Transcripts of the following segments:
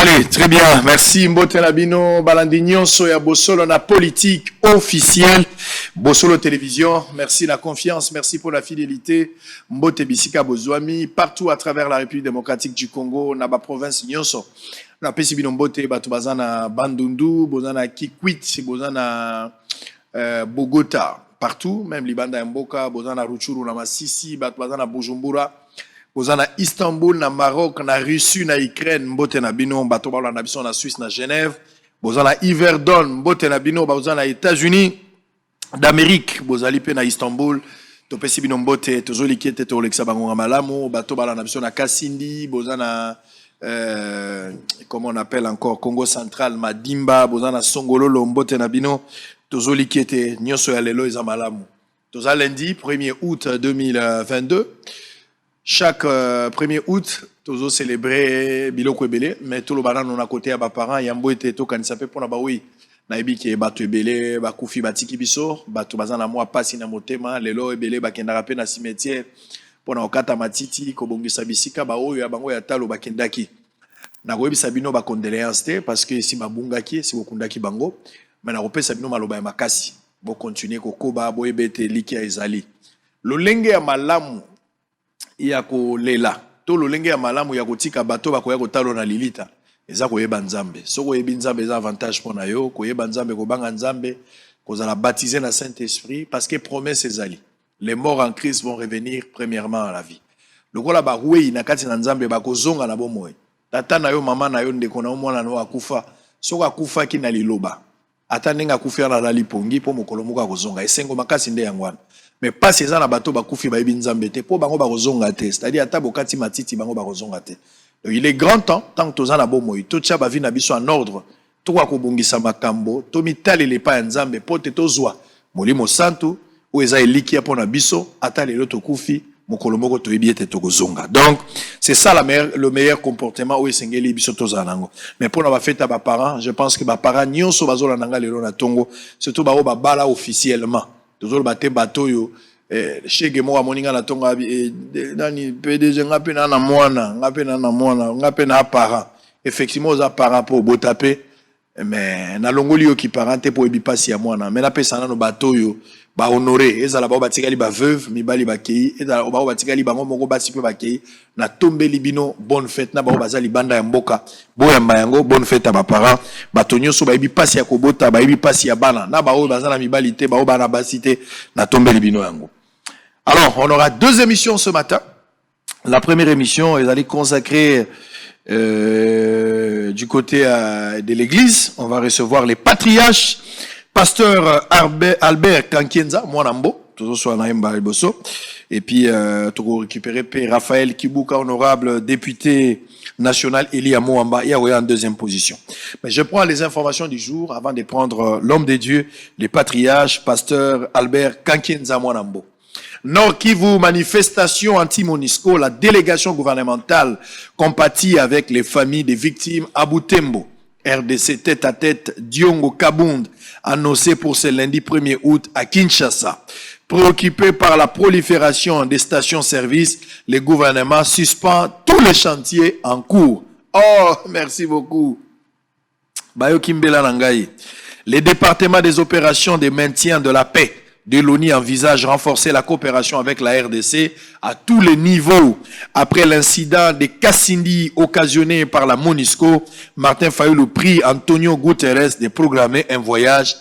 Allez, très bien. Merci Mbote Nabino, Balandignon, Soya Bossolo, la politique officielle. Bossolo Télévision, merci la confiance, merci pour la fidélité. Mbote Bisika Bozouami, partout à travers la République démocratique du Congo, Naba province Nyonso. Na pesi bino Mbote, bato bazana Bandundu, bozana Kikwit, bozana Bogota, partout, même Libanda Mboka, bozana Ruchuru, na Masisi, bato bazana Bujumbura. Bozana Istanbul, na Maroc, na Russie, na Ukraine, mbote na bino, bato bala na biso na Suisse, na Genève. Bozana Iverdon, mbote na bino, bozana États-Unis d'Amérique, bozali pe na Istanbul. Topesi bino mbote, tozoli kiete to leksa bango malamu, bato bala na biso na Kasindi, bozana comment on appelle encore Congo central, Madimba, bozana Songololo, mbote na bino, tozoli kiete nyoso ya lelo eza malamu. Toza lundi 1er août 2022. Chaque 1er août, tozo célébrer biloko ebele, mais tout le banana on a côté à ba parents, yambo était to kanisa pe pona ba oui. Na ebi ke bato ebele, ba kufi batiki biso, bato bazana mwa pasi na motema, lelo ebele ba kenda rapé na cimetière pona okata matiti ko bongisa bisika ba oyo ya bango ya talo ba kendaki. Na ko ebisa bino ba condoléances te parce que si mabungaki, si bokundaki bango, mais na kopesa bino maloba ya makasi. Bo continuer ko koba bo ebete liki ya ezali. Lolenge ya malamu ya kolela to lolenge ya malamu ya kotika bato bakoya kotalo na lilita eza koyeba nzambe soko yebi nzambe eza avantage pona yo koyeba nzambe kobanga nzambe kozala baptisé na Saint-Esprit parce que promesse ezali les morts en Christ vont revenir premièrement à la vie lokola ba ruei na kati na nzambe bakozonga na bomoi tata na yo mama na yo ndeko na mwana no akufa soko akufa ki na liloba ata ndenge akufa na lipongi po mokolo moko akozonga esengo makasi nde yangwana. Mais pas ces ans, bateau bakufi ba ibinzambe te po bango ba kozonga te, c'est-à-dire ata bokati matiti bango ba kozonga te. Donc il est grand temps tant que tozana bomoi to tcha ba vi na biso en ordre to kwa kobongisa makambo to mitali le pa nzambe po te tozwa molimo santu o eza eliki pona biso ata lelo to kufi mokolo moko to yebi ete to kozonga. Donc c'est ça le meilleur comportement o esengeli biso tozana ngo. Mais pour na ba fête ba parents, je pense que ba parents nyonso bazola nanga lelo na tongo, surtout ba o ba bala officiellement. Toujours bate bateau yo chege mo amoninga na tonga nani PDG ngape na mwana ngape na parent effectivement aux parents pour botaper mais na longoli yo ki parent pour ebipasi ya mwana mais na pesa na no bateau yo ba honorer ezala ba batikali ba veuve mibali ba kei ezala ba batikali bango moko basi pe ba kei na tombeli bino bonne fête na ba bazali banda ya mboka boyamba yango bonne fête à ba parents batonyo so ba ebipasi ya kobota ba ebipasi ya bana na ba bazala mibali te ba bana basité na tombeli bino yango. Alors on aura deux émissions ce matin. La première émission est allée consacrer du côté de l'église, on va recevoir les patriarches. Pasteur Albert Kankienza, Mwanambo, toujours sur Naïmba Bosso. Et puis, tout récupérer P. Raphaël Kibuka, honorable député national Elia Moamba, et en deuxième position. Mais je prends les informations du jour avant de prendre l'homme de Dieu, les patriarches, pasteur Albert Kankienza Mwanambo. Nord Kivu, manifestation anti-Monisco, la délégation gouvernementale compatit avec les familles des victimes à Butembo. RDC tête à tête, Diongo Kabund, annoncé pour ce lundi 1er août à Kinshasa. Préoccupé par la prolifération des stations-service, le gouvernement suspend tous les chantiers en cours. Oh, merci beaucoup. Bayo Kimbela Nangaï. Les départements des opérations de maintien de la paix de l'ONU envisage renforcer la coopération avec la RDC à tous les niveaux. Après l'incident de Kassindi occasionné par la MONUSCO, Martin Fayulu prie Antonio Guterres de programmer un voyage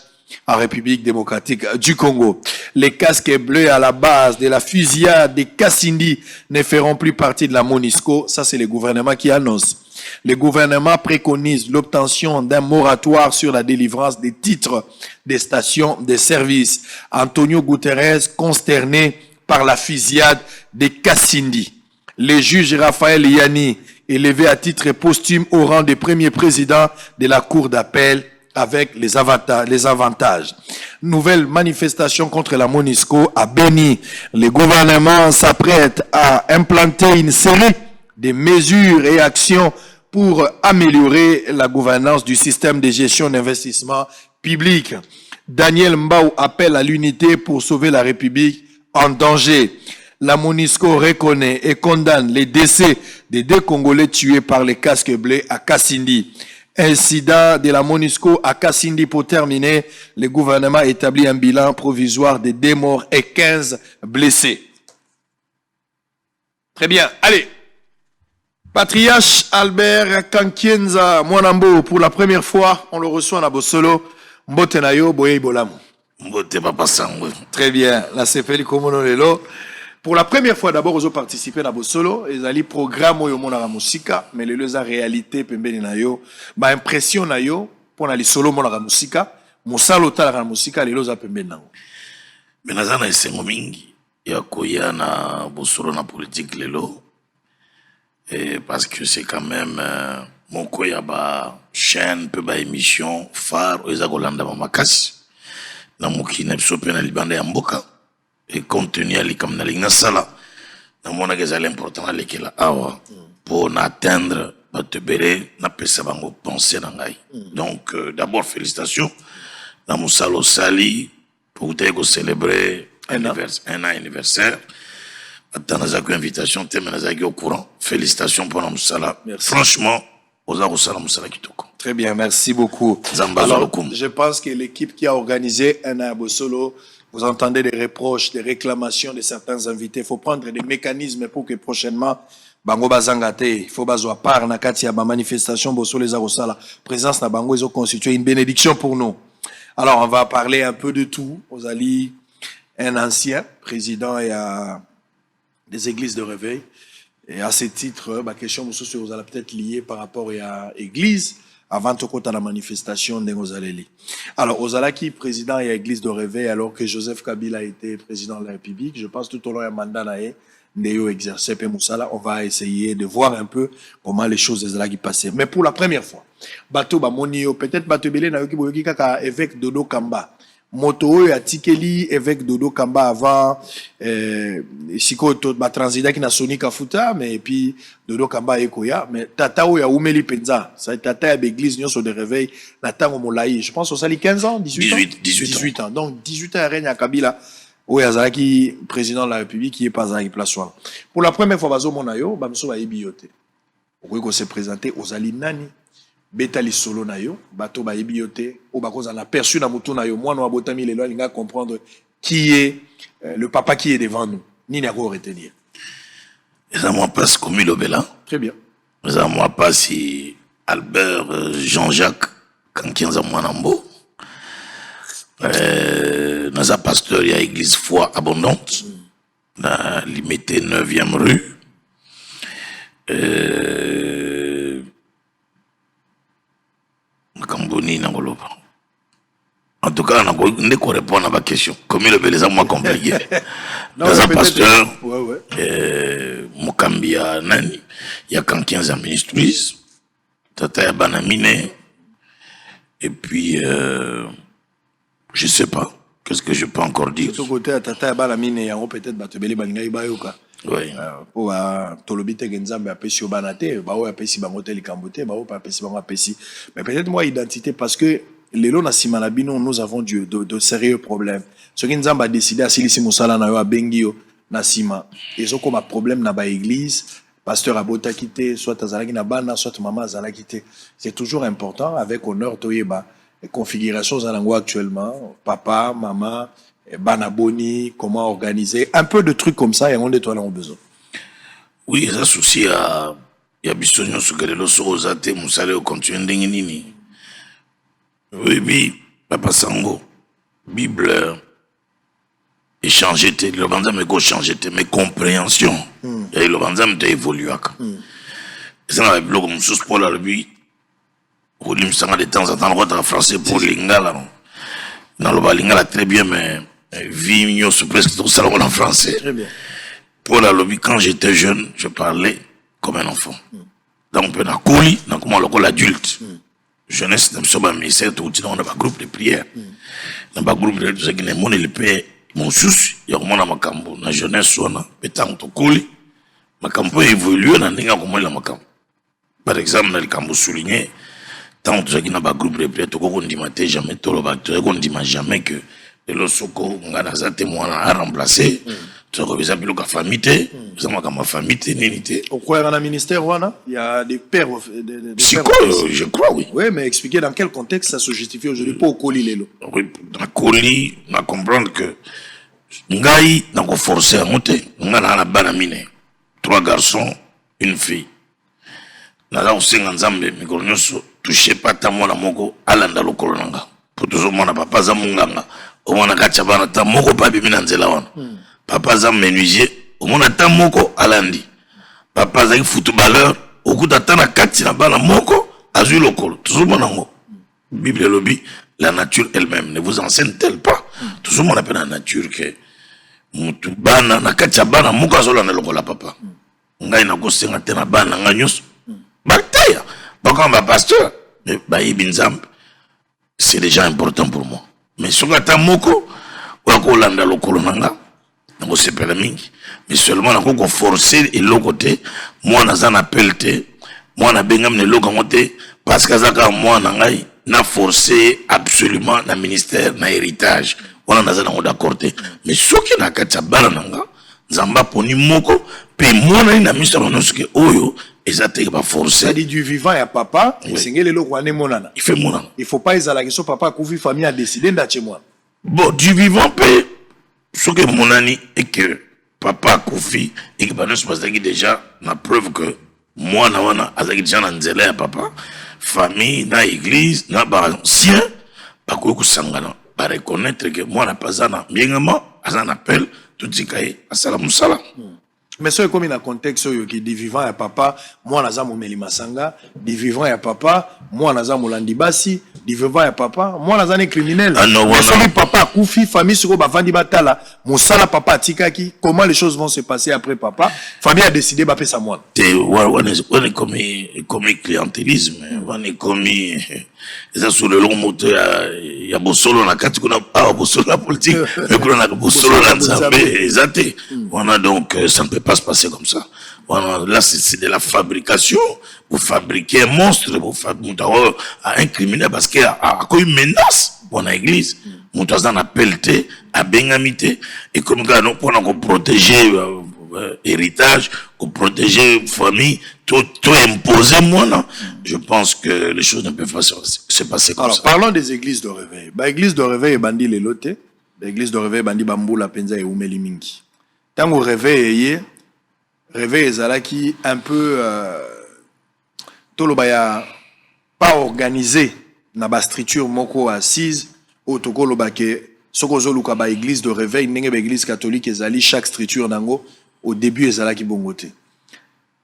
en République démocratique du Congo. Les casques bleus à la base de la fusillade de Kassindi ne feront plus partie de la MONUSCO. Ça, c'est le gouvernement qui annonce. Le gouvernement préconise l'obtention d'un moratoire sur la délivrance des titres des stations de service. Antonio Guterres consterné par la fusillade de Kassindi. Le juge Raphaël Yanni, élevé à titre posthume au rang de premier président de la Cour d'appel avec les avantages. Nouvelle manifestation contre la MONUSCO à Beni. Le gouvernement s'apprête à implanter une série de mesures et actions pour améliorer la gouvernance du système de gestion d'investissement public. Daniel Mbao appelle à l'unité pour sauver la République en danger. La MONUSCO reconnaît et condamne les décès des 2 Congolais tués par les casques bleus à Kassindi. Incident de la MONUSCO à Kassindi. Pour terminer, le gouvernement établit un bilan provisoire de 2 morts et 15 blessés. Très bien. Allez. Patriarche Albert Kankienza Mwanambo, pour la première fois, on le reçoit à Bosolo. Mbote nayo, boye bolamu. Mbote papa sangwe. Très bien. La CFL Komono Lelo. Pour la première fois, d'abord, ils ont participé à Bosolo. Ils ont le programme où ils ont la musique, mais les réalité, pembeni na yo, ba impression na yo, pour les solo mon la musique, mon salota la musique, les loza pembeni na. Mais nazana esengo mingi ya koya na Bosolo na politique lelo. Et parce que c'est quand même mon koya ba chaîne pe ba émission phare eza kolanda makasi na mukina biso pe na libanda ya mboka. Et compte tenu à l'ikam na lingna sala, na mona que c'est l'important à l'équila awa pour atteindre batebele na pesa bango penser na ngai. Donc d'abord félicitations na musalo sali pour te célébrer un anniversaire. Attends na invitation te menazaki au courant. Félicitations pour la musala. Franchement, oza musala musala kitoko. Très bien, merci beaucoup. Alors, je pense que l'équipe qui a organisé un Bosolo, vous entendez des reproches, des réclamations de certains invités. Il faut prendre des mécanismes pour que prochainement, Bango Bazangate, il faut bazoa part na kati ya ba manifestation Bosolo les Arosala. Présence na Bango, ils ont constitué une bénédiction pour nous. Alors, on va parler un peu de tout. Vous allez un ancien président et des églises de réveil. Et à ce titre, ma question, vous allez peut-être liée par rapport à l'église. Avant de côté la manifestation de Ozaleli. Alors, Ozalaki, président et église de réveil, alors que Joseph Kabila a été président de la République, je pense tout au long du mandat Néo exercé Moussala, on va essayer de voir un peu comment les choses qui passaient. Mais pour la première fois, Bato Bamonio, peut-être Bato Belé na yoki boyoki kaka évêque Dodo Kamba. Moto ya tikeli évêque Dodo Kamba avant siko to ba transida ki na Sony Kafuta mais puis Dodo Kamba ekoya mais tata o ya umeli penza ça tata ya église nyoso de réveil na tango molai je pense au sali 15 ans 18 ans donc 18 ans règne à Kabila o ya zaki président de la République qui est pas à place soir pour la première fois bazo monayo bamso ba ebiote ko se présenter aux ali nani betali solo na yo bato ba ebiote o bakoza na perçu na mutu na yo mwana wa botami lelo alinga comprendre qui est le papa qui est devant nous ni na ko retenir et ça moi passe comme il obéla très bien ça moi passe Albert Jean-Jacques Kankienza Mwanambo naza pasteur ya église foi abondante na limité 9e rue en tout cas, on ne répondre à ma question. Comme il le les moi compliqué. Dans un pasteur, Mokambia Nani, il y a quand 15 ans ministries, Tata ya Banamine, et puis, je sais pas, qu'est-ce que je peux encore dire. De ce côté, Tata ya Banamine, il y a peut-être Batebele Bangai Bayoka. Oui. Pour Tolobite Genzambe apesi Obanate, Bao apesi Bangotel Kambote, Bao apesi Bango apesi. Mais peut-être moi, identité, parce que les lots na Simalabino, nous avons de sérieux problèmes. Ce qui nous a décidé à Silisi Moussala na Bengio, na Sima. Ils ont comme un problème na ba église, pasteur Abota quitté, soit Azalaki na Bana, soit maman Azala quitté. C'est toujours important, avec honneur, Toyeba, les configurations Zalango actuellement, papa, maman, Banaboni, comment organiser, un peu de trucs comme ça, et on est toi là en besoin. Oui, ça souci à Bissonio Sougalelo Sorosate, Moussale au continent d'Inginini. Oui, Papa Sango, Bible, échanger le bandam est changer mes compréhensions. Et le bandam est évolué. C'est un blog comme sous pour la lui. Roulim Sanga de temps en temps, on va français pour l'ingala. Dans le balingala très bien, mais vie sur presque tout ça en français. Très bien. Pour la lobby, quand j'étais jeune, je parlais comme un enfant. Donc, on a couli, donc comment on l'adulte. Jeunesse, nous avons mis ça, on a un groupe de prière. Dans un groupe de prière, les gens le paient, mon souci, il y a un macambo, la jeunesse, on a pétant au couli, macambo évolue, dans les comment la macambo. Par exemple, dans le cambo souligné, tant que nous avons un groupe de prière, on ne dit jamais que le Soko, on a témoin à remplacer, tokobisa biloko ya famille te eza makambo ya famille te nini te Pourquoi dans le ministère Wana il y a des pères sikoyo je crois oui. Oui, mais expliquez dans quel contexte ça se justifie aujourd'hui pour Okoli Lelo. Oui, nakoli na comprendre que ngai nakoforce yango te ngai naa na bana mine 3 garçons une fille naza kosenga nzambe mikolo nyonso touche pas ta mwana moko alanda lokolo na nga po tozomona papa aza monganga omona kati ya bana ta moko pa abimi na nzela wana papa aza menuisier omona ta moko alandi papa azalaki footballeur okuta ta na kati na bana moko azwi lokolo tozomona yango bible elobi la nature elle-même ne vous enseigne-t-elle pas tozomona mpe na nature ke mutu bana na kati ya bana moko azolanda lokola papa ngai nakosenga te na bana ngai nyonso bataya bakoma bapasteur mais bayebi nzambe c'est déjà important pour moi mais soki ata moko oya kolanda lokolo na nga nakosepela mingi mais seulement nakokoforce eloko te mwana aza na pele te mwana abengami na eloko yango te parce que aza kaka mwana ngai na forcé absolument na ministère na héritage wana naza nango d'accord te mais soki na kati ya bana na nga nzambe aponi moko mpe monani na miso na nyonso ke oyo eza teke baforce Ça dit du vivant ya papa esengeli eloko wana emonana il fait monana il faut pas ezalaki so papa akufi famille a décidé ndatie mwana bon du vivant mpe soki emonani et que papa akufi et que banyonso bazalaki déjà na preuve que mwana wana azalaki déjà na nzela ya papa famille na église na baancien bakoki kosangana bareconnaître que mwana mpe aza na mbiengama aza na appel totika ye asala mosala mais soki ekomi na contexte oyo ki di vivant ya papa mwana aza momeli masanga di vivant ya papa mwana aza molandi basi di vivant ya papa mwana aza ne criminel soki papa akufi famille sikoyo bavandi batala mosala papa atikaki comment les choses vont se passer après papa famille a décidé bapesa mwana te wana ekomi clientélisme wana ekomi eza sur le long moto ya bosolo na kati kuna awa bosolo na politique mais kuna na bosolo na nzambe eza te wana donc ça ne peut pas se passer comme ça voilà, là c'est de la fabrication vous fabriquez un monstre vous fabriquez un criminel parce qu'il a une menace pour l'église mutu aza na pele te abengami te ekomi kaka no mpona koprotéger héritage koprotéger famille tout imposer mwana je pense que les choses ne peuvent pas se passer comme alors, ça. Parlons des églises de réveil église de réveil ebandi lelo te église de réveil ebandi bambula mpenza eumeli mingi ntango réveil eye réveil ezalaki un peu toloba ya pas organisé na bastructure moko assise oyo tokoloba ke soki ozoluka baéglise de réveil ndenge baéglise catholique ezali chaque structure nango au début ezalaki bongo te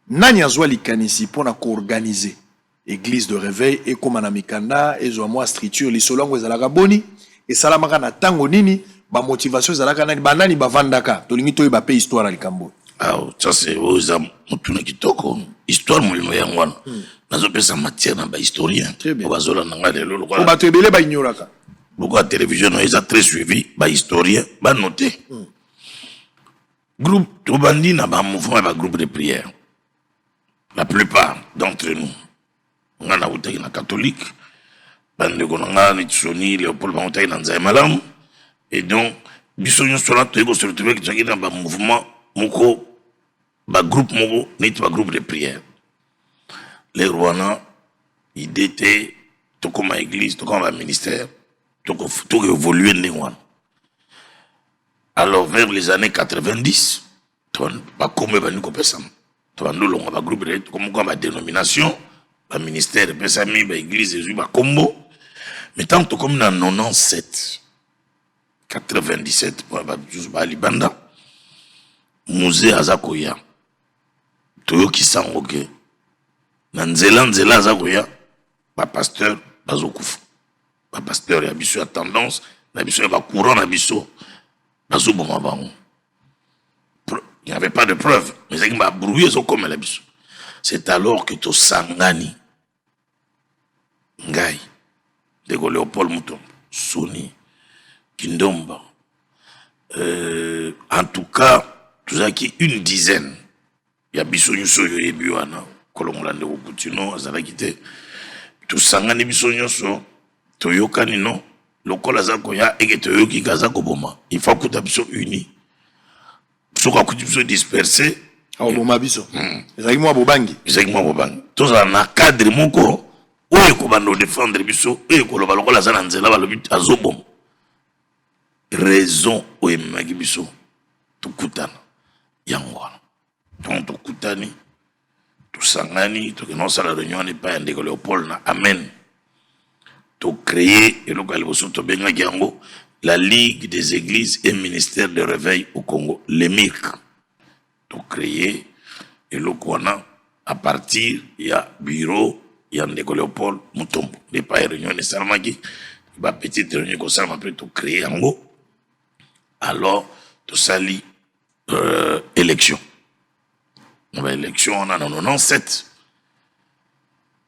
nani azwa likanisi mpona koorganize église de réveil ekóma na mikanda ezwa mwa structure lisolo yango ezalaka boni esalamaka na ntango nini bamotivation ezalaka nani banani bavandaka tolingi toyeba mpe histoire ya likambo Ah, ça c'est oza mutuna kitoko histoire molimo yango wana nazopesa matière na bahistorien bazolanda ngai lelo lokola bato ebele baignoraka beaucoup à télévision ils ont très suivi bahistorien banote groupe tobandi na bamouvement ya bagroupe de prière la plupart d'entre nous nga na utaki na catholique bandeko na nga neti soni léopold bangotaki na nzai malamu et donc biso nyonso wana toyei koseretrouve kitozaki na bamouvement moko bagroupe moko neti bagroupe de prière lero wana idée te tokóma église tokóma baministère tokoévolue ndenge wana alors vers les années 90 bakóma ebandi kopesama tobandi olonga bagroupe de tokomokoma badénomination baministère epesami baéglise ezwi bakombo mais tant tokomi na 97 97 mpona bajusu balibanda musée aza koya toyokisa yango ke na nzela aza koya bapasteur bazokufa bapasteur ya biso ya tendance na biso ya bacourant na biso bazoboma bango il n'y avait pas de preuve mais ezalaki babrouille ezokomela biso c'est alors que tosangani ngai ndeko léopold mutombo soni kindomba en tout cas tozalaki une dizaine ya biso nyonso oyo oyebi wana kolongola ndeko kutino azalaki te tosangani biso nyonso toyokani no lokola aza koya eke toyoki aza koboma il faut kuta biso uni soka kuti biso disperser boma biso ezaki mwa bobangi tous na cadre moko oyo ko bando défendre biso oyo ko loba lokola za na nzela balobi azobom raison oyo maki biso tukutana yango wana donc tukutani tusangani tokena osala réunion epai ya ndeko Léopold na amen tocréer eloko ya liboso tobengaki yango la Ligue des Églises et Ministère de Réveil au Congo, l'EMIC. Donc, créé, et le Kouana, à partir, il y a bureau, il y a Ndeko Léopold, Moutombo. Les pas réunion de Salamaki, il y a petite réunion comme ça, après tout créé en haut. Alors, tout ça, élection. On a élection, on a 97.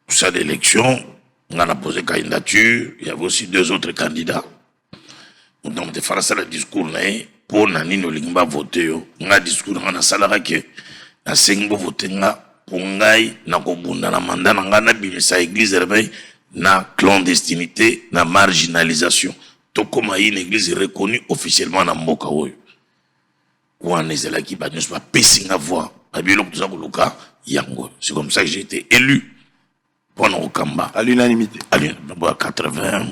Tout ça, l'élection, on a posé candidature, il y avait aussi 2 autres candidats. Donc, de faire ça le discours, pour nani no lingba voter yo. Nga discours nga na salara ke na sengbo voter nga pour ngai na kobunda na mandat na nga na bimisa église réveil na clandestinité na marginalisation. To koma une église reconnue officiellement na mboka oyo. Wana ezala ki ba nyos ba pesinga voix. Abilo kuza koluka yango. C'est comme ça que j'ai été élu pendant Okamba. À l'unanimité. À 80.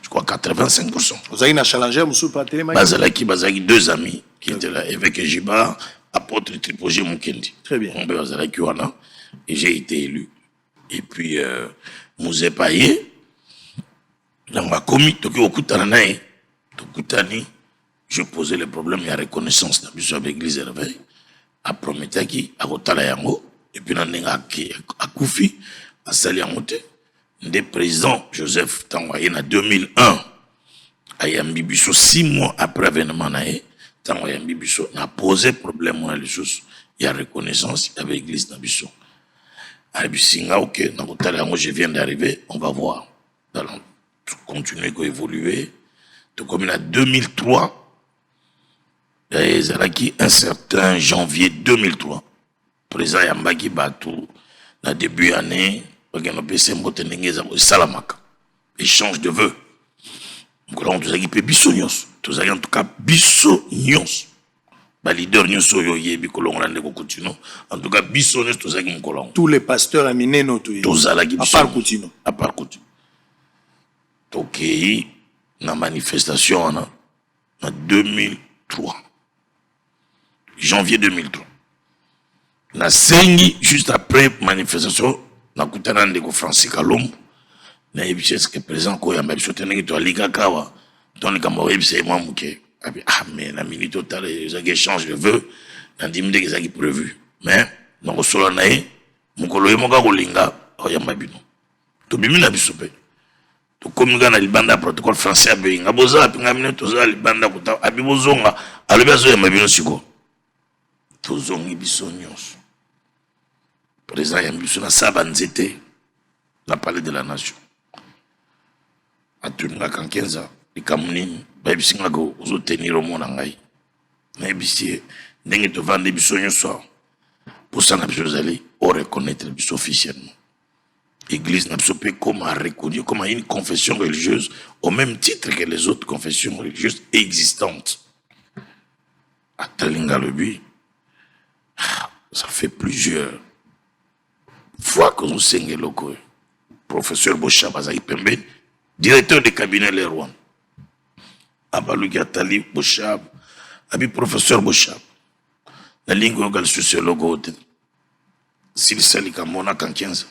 Je crois 85%. Vous avez un challenger, M. Patelema? Bazalaki, 2 amis qui étaient là, évêque Jiba, apôtre Tripogé Mukendi. Très bien. Bazalaki wana, et j'ai été élu. Et puis, Mouzé Paye, dans ma commis, je posais les problèmes, il y a reconnaissance dans l'église Réveil. À Prometaki, à Rotala Yango, et puis dans à Koufi, à Sali Yangote. Des présidents Joseph Tangoyen en 2001 à Yambi Bisso 6 mois après l'événement Tangoyen Bisso n'a posé problème dans les choses. Il y a reconnaissance, il y avait l'église dans Bisso. À Bissinga, ok, dans le je viens d'arriver, on va voir. Allons continuer à évoluer. Donc, comme en 2003, il y a un certain janvier 2003, président Yambaki Batou, dans début d'année, échange de vœux. Donc là, on a dit biso nyos. Tous en tout cas biso nyos. Ba leader nyos yo yebi kolongo la ndeko Coutinho. En tout cas biso nyos tous en kolongo. Tous les pasteurs aminés no to. Tous à la à part Coutinho. À part Coutinho. Donc na manifestation en 2003. Janvier 2003. Na sengi juste après manifestation na kutana ndeko Francis Kalombo na ebise que présent ko ya mbiso tenenge to alika kawa ton kamba ebise moi muke mais na minute total les échanges de vœux na dimde que ça qui prévu mais na ko solo na e mukolo ye moka kolinga o ya mabino to bimi na biso pe to kominga na libanda protocole français abinga boza pinga minute to za libanda kuta abibozonga alobi azo ya mabino siko to zongi biso nyos. Président Yambiso na Sabanzete, la palais de la nation. A Tunga Kankenza, les Kamounine, Babisinga go, aux tenir au monde en Gaï. Nabissier, n'est te vendre des bisons soir. Pour ça, n'a pas aller, on reconnaître les bisons officiellement. L'église n'a pas comme a reconnu, comme une confession religieuse, au même titre que les autres confessions religieuses existantes. À Talinga le but, ça fait plusieurs fois que nous singons le professeur Bochab Azaï Pembe, directeur de cabinet Leroy. Abalou Gatali Bochab, abi professeur Bochab. La langue locale sociologue, s'il s'allie comme on a 15 ans.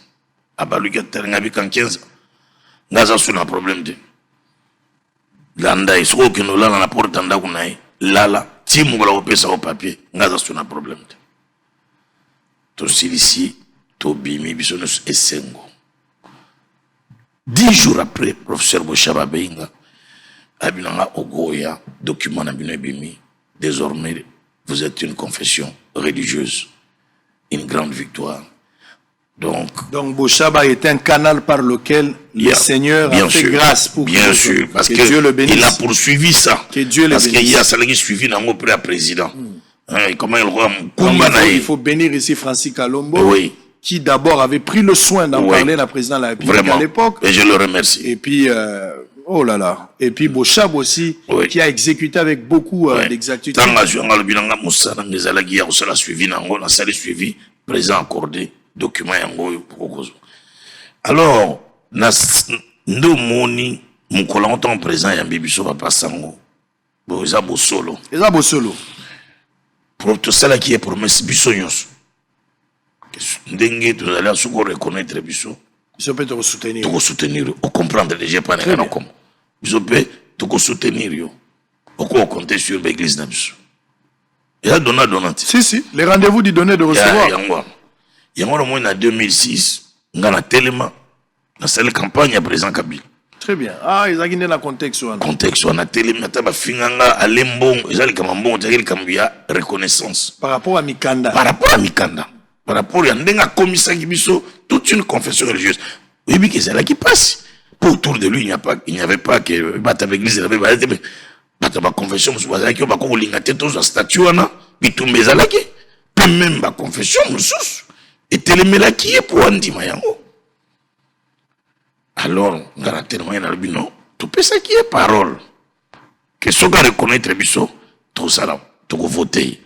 Abalou Gatali Nabi 15 ans. Gaza sur un problème de. Landa, il se trouve que nous l'avons à la porte d'Andaounaï. Lala, Tim ou la au papier. Gaza sur un problème de. Tout ici. Tobimi Bisonus et Sengo. 10 jours après, professeur Bochaba Benga, Abinanga Ogoya, document Abino Bimi, désormais, vous êtes une confession religieuse. Une grande victoire. Donc Bochaba est un canal par lequel le Seigneur a fait grâce pour bien sûr, parce que Dieu le bénisse. Il a poursuivi ça. Que Dieu le parce bénisse. qu'il y a ça qui suivi dans mon président. Hein, comment il faut bénir ici Francis Kalombo. Oui. Qui d'abord avait pris le soin d'en parler la présidente de la République à l'époque. Et je le remercie. Et puis, Oh là là. Et puis Bochab aussi, Oui. qui a exécuté avec beaucoup d'exactitude. Tant que je suis bilanga Moussana, les alagi a reçu la suivi, n'a salle suivi, présent accordé, document yango pour. Alors, ndo moni, mon collant présent yambi biso papa sango. Bon, ça beau solo. Et ça, Bossolo. Pour tout ça qui est promesse biso nyos. Ndenge tu allais se reconnaître biso. Ils peuvent te soutenir. Tu soutenir, au comprendre déjà pas n'importe comment. Biso peut te soutenir yo. Au compter sur l'église na biso. Et là donati. Si, les rendez-vous du donner de recevoir. Yango le moins en 2006, ngana tellement na seule campagne à présent Kabila. Très bien. Ah, ils ont gagné le contexte. Contexte on a tellement taba finganga alembon, ezali kamambon, ezali kambia reconnaissance. Par rapport à Mikanda. Par rapport à Mikanda. Par rapport à Ndenga Komisa Gibiso, toute une confession religieuse. Oui, mais c'est là qui passe. Pour autour de lui, il n'y avait pas que Bata l'église, il y avait Bata confession, il y avait un statut, puis tout le monde, puis même la confession, et téléméla qui est pour Andi Mayango. Alors, on a tellement un albino, tout ça qui est parole. Que ce qu'on reconnaître biso, tout ça là, tout voter.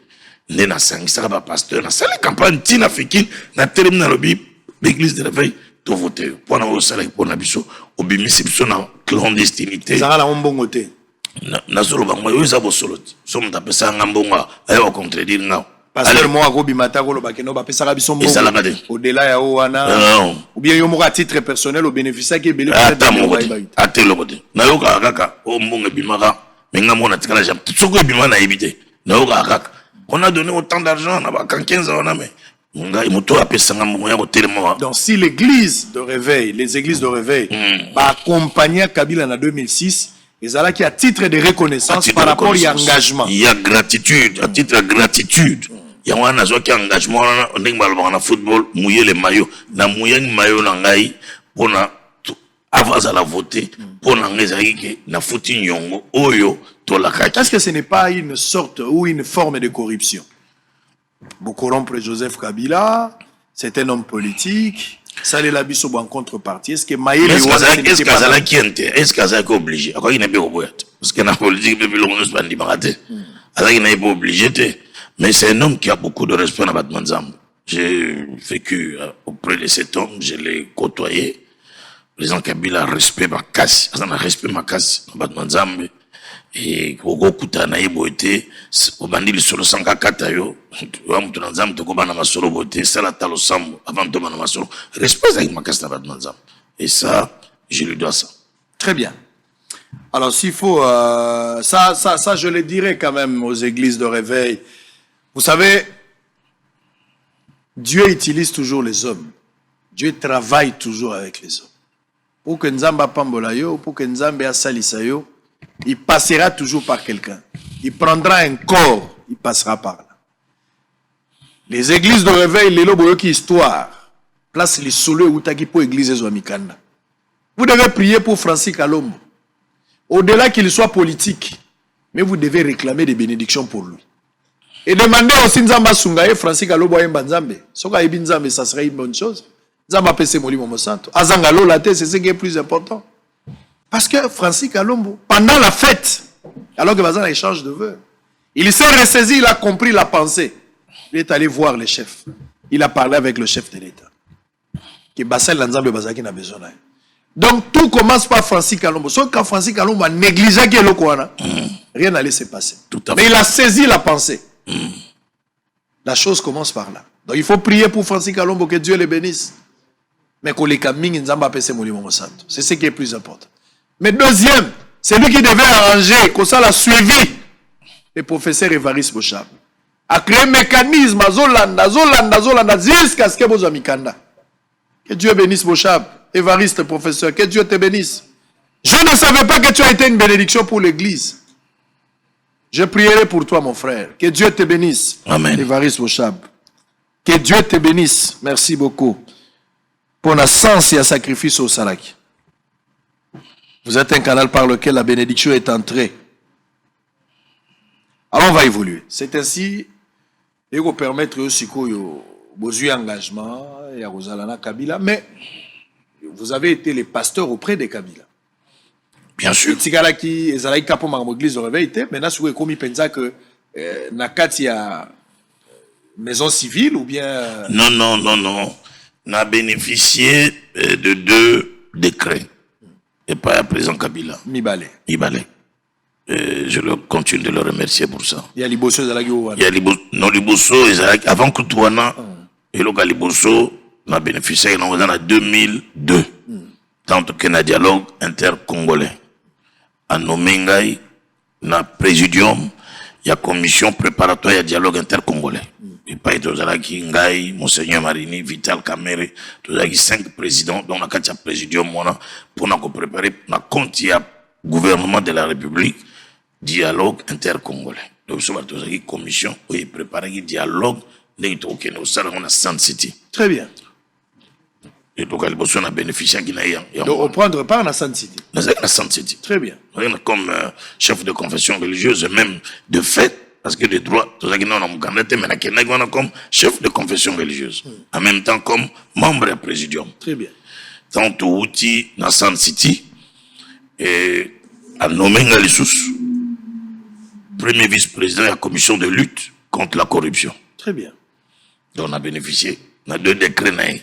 Né na sangisa ba pasteur na sala campagne tina fekine na terme na lobi l'église de réveil to voter pour na sala pour na biso obimisi biso na clandestinité Ça la mbongo te. na solo ba moyo za bosolo somo ta pesa ngambonga ayo contredire nga Pasteur moi ko bimata ko lo ba keno ba pesa biso mbongo. Ezala kade. Au-delà ya wana. Ou bien yo mo à titre personnel au bénéfice qui belé ate lobote na yo kaka o mbongo bimaka menga mona tikala jam tsoko bimana na ebite na yo kaka. On a donné autant d'argent, on a 15 ans, mais donc si l'église de réveil, les églises de réveil, accompagner Kabila en 2006, ils ont qui à titre de reconnaissance par rapport à l'engagement. Il y a gratitude, à titre de gratitude. Il y a un engagement, on a football, mouiller les maillots, na mouiller les maillots nangai, pour na avant à la voter, pour na fouti nyongo, oyo. Est-ce que ce n'est pas une sorte ou une forme de corruption? Corrompre Joseph Kabila, c'est un homme politique, ça les la biso en contrepartie. Est-ce que Maïli est-ce que ça qui est-ce que ça est obligé? Quoi il n'est pas obligé? Parce que la politique depuis longtemps c'est pas dit baraté. Alors il n'est pas obligé. Mais c'est un homme qui a beaucoup de respect dans Batman Zamb. J'ai vécu auprès de cet homme, je l'ai côtoyé. Les gens Kabila respect ma casse, ça n'a respect ma casse dans Batman Zamb. Et koko kutana yebo ete obandili solo 104 yo wa mutu na nzambe to kobana masolo bote sala talo sambo avant de bana masolo respect avec makasta ba nzambe et ça je lui dois ça. Très bien. Alors s'il faut ça je le dirais quand même aux églises de réveil. Vous savez, Dieu utilise toujours les hommes. Dieu travaille toujours avec les hommes. Pour que nzamba pambola yo, pour que nzamba asalisa yo, il passera toujours par quelqu'un. Il prendra un corps, il passera par là. Les églises de réveil, les loboyo qui histoire, place les solo ou taki pour église Mikanda. Vous devez prier pour Francis Kalombo. Au-delà qu'il soit politique, mais vous devez réclamer des bénédictions pour lui. Et demander aussi Nzamba Sungaye, Francis Kalombo et Nzambe. Soka Ebi Nzambe, ça serait une bonne chose. Nzamba Pese Moli Momo Santo. Azangalo la tête, c'est ce qui est plus important. Parce que Francis Kalombo, pendant la fête, alors que Bazan échange de vœux, il s'est ressaisi, il a compris la pensée. Il est allé voir le chef. Il a parlé avec le chef de l'État. Que Bassel Lanzambe Bazaki n'a besoin. Donc tout commence par Francis Kalombo. Sauf quand Francis Kalombo a négligé rien n'allait se passer. Mais il a saisi la pensée. La chose commence par là. Donc il faut prier pour Francis Kalombo, que Dieu le bénisse. Mais qu'on les camine, c'est ce qui est plus important. Mais deuxième, c'est lui qui devait arranger, que ça l'a suivi, le professeur Évariste Bochab. A créé un mécanisme, Zolanda, jusqu'à ce que vous Mikanda. Que Dieu bénisse Bochab, Évariste, professeur, que Dieu te bénisse. Je ne savais pas que tu as été une bénédiction pour l'église. Je prierai pour toi, mon frère. Que Dieu te bénisse. Amen. Évariste Bochab. Que Dieu te bénisse. Merci beaucoup. Pour la sens et un sacrifice au Salaki. Vous êtes un canal par lequel la bénédiction est entrée. Alors on va évoluer. C'est ainsi, il va permettre aussi que engagement et à Rosalana Kabila, mais vous avez été les pasteurs auprès de Kabila. Bien sûr. Tikalaki ezalaki kapo makambo église de réveil te maintenant soki ekomi penza que na kati ya maison civile ou bien Non. On a bénéficié de 2 décrets. Et pas à présent Kabila. mibale Ibale. Je continue de le remercier pour ça. ya liboso ezalaki Il y a Liboso, avant que Touana, et le Liboso, on a bénéficié en 2002. Tant que un dialogue intercongolais. À Nomengai, na présidium, il y a commission préparatoire, il y a dialogue intercongolais. Et pas Tozalaki Ngai, Monseigneur Marini, Vital Kamere, Tozalaki 5 présidents, dont la 4 présidium, pour nous préparer, na compte, il y a gouvernement de la République, dialogue intercongolais. Donc, ce Tozalaki commission, où il prépare un dialogue, au salon de Sun City. très bien Et donc, on a bénéficié de donc on prendre part na Sun City la Sun City. très bien Comme chef de confession religieuse, même de fait, parce que les droits, tout ça qui nous avons mais comme chef de confession religieuse, en même temps comme membre du présidium. très bien Tant au outil dans Sun City, et à nommer Ngalissous, premier vice-président de la commission de lutte contre la corruption. très bien Donc on a bénéficié, on a 2 décrets.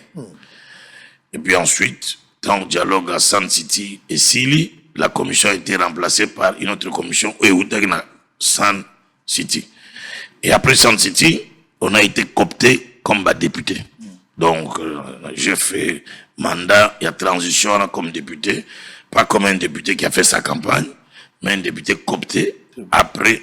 Et puis ensuite, dans le dialogue à Sun City et Sili, la commission a été remplacée par une autre commission, Sun City. Et après Sun City, on a été coopté comme député. Donc, j'ai fait mandat et transition comme député, pas comme un député qui a fait sa campagne, mais un député coopté après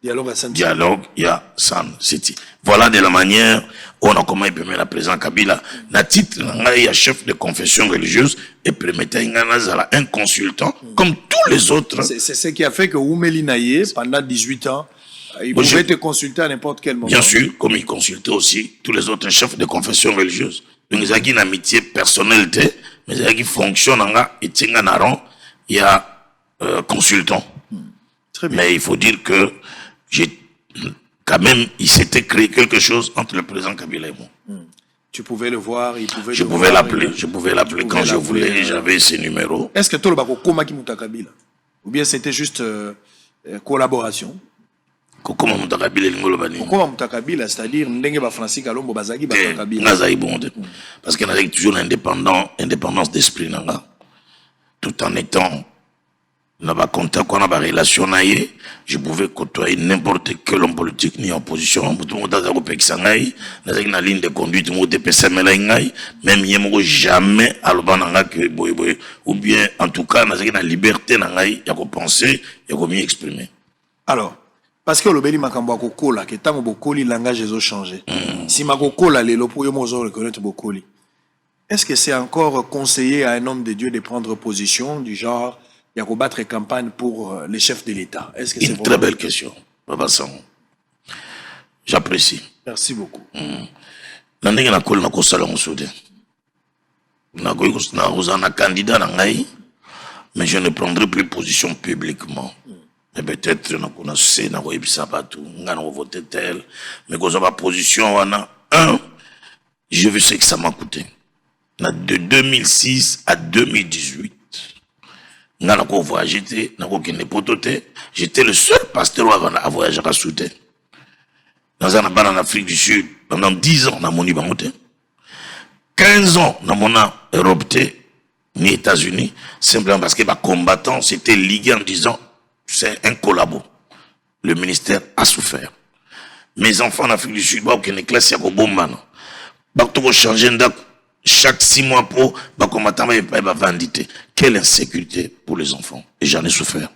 dialogue à Sun City dialogue, il y a Sun City. Voilà de la manière où on a comment il permet la président Kabila. Na titre, il y a chef de confession religieuse et permettait un consultant comme tous les autres. c'est ce qui a fait que Oumeli Naye pendant 18 ans il pouvait te consulter à n'importe quel moment Bien sûr, comme il consultait aussi tous les autres chefs de confession religieuse. Donc, il y a une amitié personnelle, mais il y a qui fonctionne et il y a consultant. très bien Mais il faut dire que quand même, il s'était créé quelque chose entre le président Kabila et moi. tu pouvais le voir il pouvait Je te pouvais voir, l'appeler, je pouvais l'appeler quand je voulais, j'avais ses numéros. est-ce que toi le bako komaki mutakabila ou bien c'était juste collaboration Comment on t'a Kabila l'ingolo bani? Pourquoi mutakabila c'est-à-dire ndenge ba Francis Kalombo bazaki ba Kabila Nazaï bonde. Parce qu'on a toujours l'indépendance d'esprit nanga. Tout en étant dans ma contact, qu'on a ma relation, je pouvais côtoyer n'importe quel homme politique ni opposition. Tout le monde a dit que na ligne de conduite, même yemo jamais albananga que boy ou bien en tout cas na liberté nangai ya ko penser ya ko mieux exprimer. alors parce que le beli makambo akokola que tango bokoli langage ezo changer si makokola lelo pour yo mozo reconnaître bokoli est-ce que c'est encore conseillé à un homme de Dieu de prendre position du genre il y a combattre campagne pour les chefs de l'État? Est-ce que c'est une très belle question, Papa Sang. J'apprécie. Merci beaucoup. Nandenge na kol na ko sala ngosude. Na ko na candidat na ngai, mais je ne prendrai plus position publiquement. Et peut-être na ko na se na ko ebisa batu, nga na voter tel, mais ko za ba position wana je veux ce que ça m'a coûté. De 2006 à 2018, j'étais le seul pasteur à voyager à Souté. Dans un en Afrique du Sud, pendant 10 ans, dans mon Liban, 15 ans, dans mon Europe, ni États-Unis, simplement parce que les combattants s'étaient ligués en disant c'est un collabo. Le ministère a souffert. Mes enfants en Afrique du Sud, ils classe ils changer chaque 6 mois pour combattant vandité. Quelle insécurité pour les enfants. Et j'en ai souffert.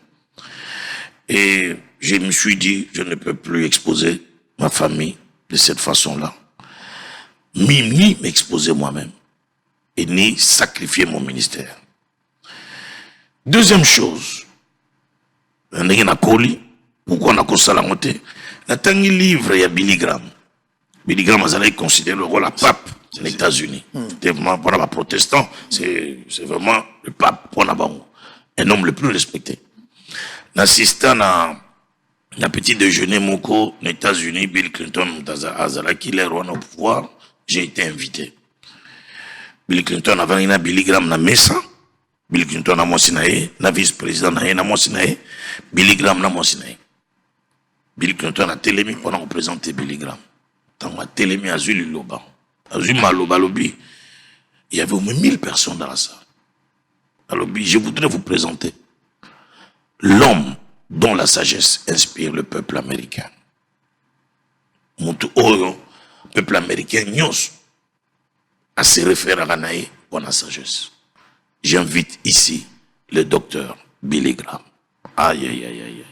Et je me suis dit, je ne peux plus exposer ma famille de cette façon-là. Ni m'exposer moi-même. Et ni sacrifier mon ministère. Deuxième chose. Pourquoi on a ça la montée? La tangi livre, il y a Billy Graham. Billy Graham a considéré le rôle à pape des États-Unis. C'est vraiment pour les protestants, c'est vraiment le pape pour un homme le plus respecté. L'assistant à la petit déjeuner Moko aux États-Unis, Bill Clinton, qui est au pouvoir, j'ai été invité. Bill Clinton avait une Billy Graham na mesa, Bill Clinton na mwasi na ye, na vice-président na ye na mwasi na ye, Billy Graham na mwasi na ye. Bill Clinton a télémi pendant qu'on présentait Billy Graham. Tant a télémi à Zuli Loba. À Zuli Maloba Lobi. Il y avait au moins 1000 personnes dans la salle. Alors, je voudrais vous présenter l'homme dont la sagesse inspire le peuple américain. Le peuple américain nyos à se référer à Naï pour la sagesse. J'invite ici le docteur Billy Graham. Aïe, aïe, aïe, aïe.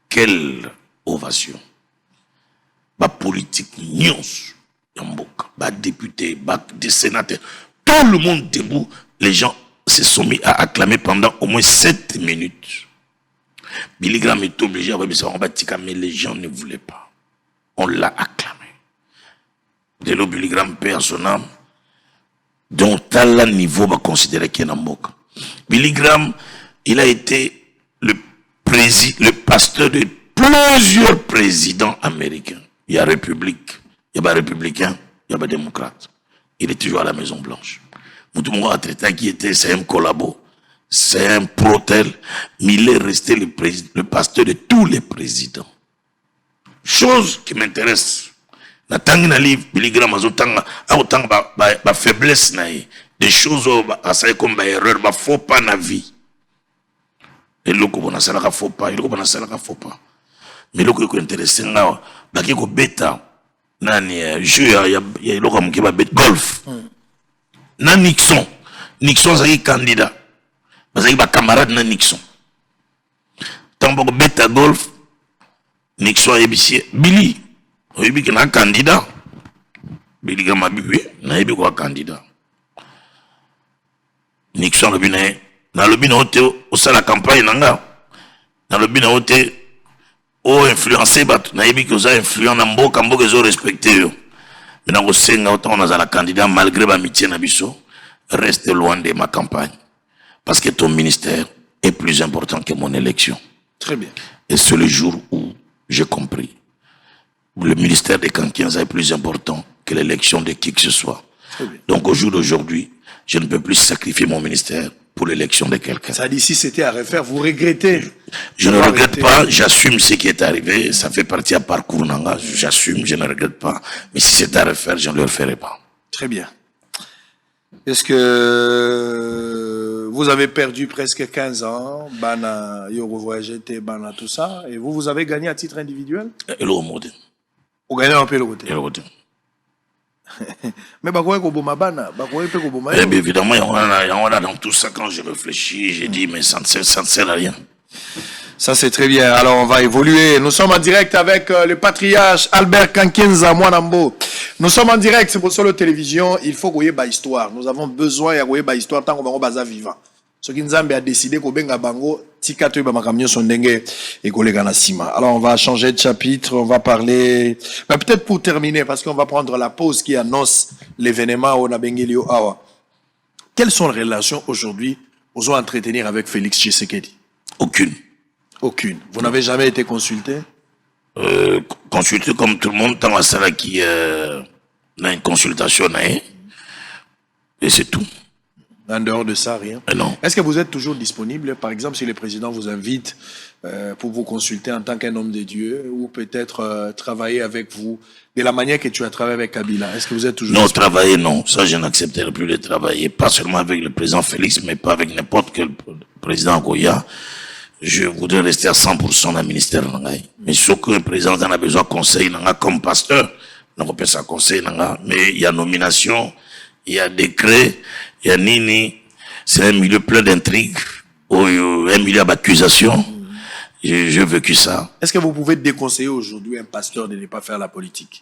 Quelle ovation. Ba politique nyos. Ba député, des sénateurs. Tout le monde debout. Les gens se sont mis à acclamer pendant au moins 7 minutes. Billy Graham est obligé à dire mais les gens ne voulaient pas. On l'a acclamé. Dès lors, Billy Graham perd son âme, dont à la niveau va considérer qu'il y a un moque. Billy Graham, il a été le pasteur de plusieurs présidents américains. Il y a République, il y a républicain, il y a démocrate. Il est toujours à la Maison Blanche. Moutoumou a traité qui était, c'est un collabo, c'est un protel, mais il est resté le pasteur de tous les présidents. Chose qui m'intéresse. Na tangi na livre Billy Graham azotanga autant ba faiblesse na des choses à ça comme ba erreur ba faux pas na vie. Et loko bona sala ka faux pas, loko bona sala ka faux pas. Mais loko ko intéressé nga ba ki ko beta nani jeu ya loko mki ba bet golf. Na Nixon zaki candidat. Bazaki ba camarade na Nixon. Tambo ko beta golf Nixon yebisi Billy oui, il y a un candidat. Billy Graham a bu, il y a un candidat. Nixon, dans le bin au sein de la campagne, dans le bin au influencé, il y a influent dans le cambo que ont respecté. Mais dans le sein, on a un candidat, malgré l'amitié, reste loin de ma campagne. Parce que ton ministère est plus important que mon élection. Très bien. Et c'est le jour où j'ai compris. Le ministère des Kankiens est plus important que l'élection de qui que ce soit. Donc au jour d'aujourd'hui, je ne peux plus sacrifier mon ministère pour l'élection de quelqu'un. Ça dit, si c'était à refaire, vous regrettez? Je ne regrette pas, j'assume ce qui est arrivé, ça fait partie à parcours Nanga, j'assume, je ne regrette pas. Mais si c'est à refaire, je ne le referai pas. Très bien. Est-ce que vous avez perdu presque 15 ans, Bana, Yogo Voyagete, Bana, tout ça, et vous avez gagné à titre individuel? Et le remonte. Vous gagnez un peu le côté. Mais évidemment, il y en a dans tout ça. Quand je réfléchis, j'ai dit, mais ça ne sert à rien. Ça, c'est très bien. Alors, on va évoluer. Nous sommes en direct avec le patriarche Albert Kankenza Mwanambo. Nous sommes en direct, c'est pour ça la télévision. Il faut qu'on y ait une histoire. Nous avons besoin de une histoire tant qu'on va vivant. Ce qui nous a décidé qu'on benga bango tikato ba makamyo sondenge et kolega na sima. Alors on va changer de chapitre, on va parler peut-être pour terminer parce qu'on va prendre la pause qui annonce l'événement au Nabengelio Awa. Quelles sont les relations aujourd'hui aux entretenir avec Félix Tshisekedi? Aucune. Vous n'avez jamais été consulté? Consulté comme tout le monde dans la salle qui a une consultation et c'est tout. En dehors de ça, rien. Non. Est-ce que vous êtes toujours disponible, par exemple, si le président vous invite pour vous consulter en tant qu'un homme de Dieu, ou peut-être travailler avec vous de la manière que tu as travaillé avec Kabila? Est-ce que vous êtes toujours disponible? Travailler, non. Ça, je n'accepterai plus de travailler. Pas seulement avec le président Félix, mais pas avec n'importe quel président Goya. Je voudrais rester à 100% dans le ministère. Mais sauf qu'un président en a besoin de conseil, comme pasteur, on peut ça conseil, mais il y a nomination, il y a décret, il y a nini, c'est un milieu plein d'intrigues, un milieu d'accusations. J'ai vécu ça. Est-ce que vous pouvez déconseiller aujourd'hui un pasteur de ne pas faire la politique?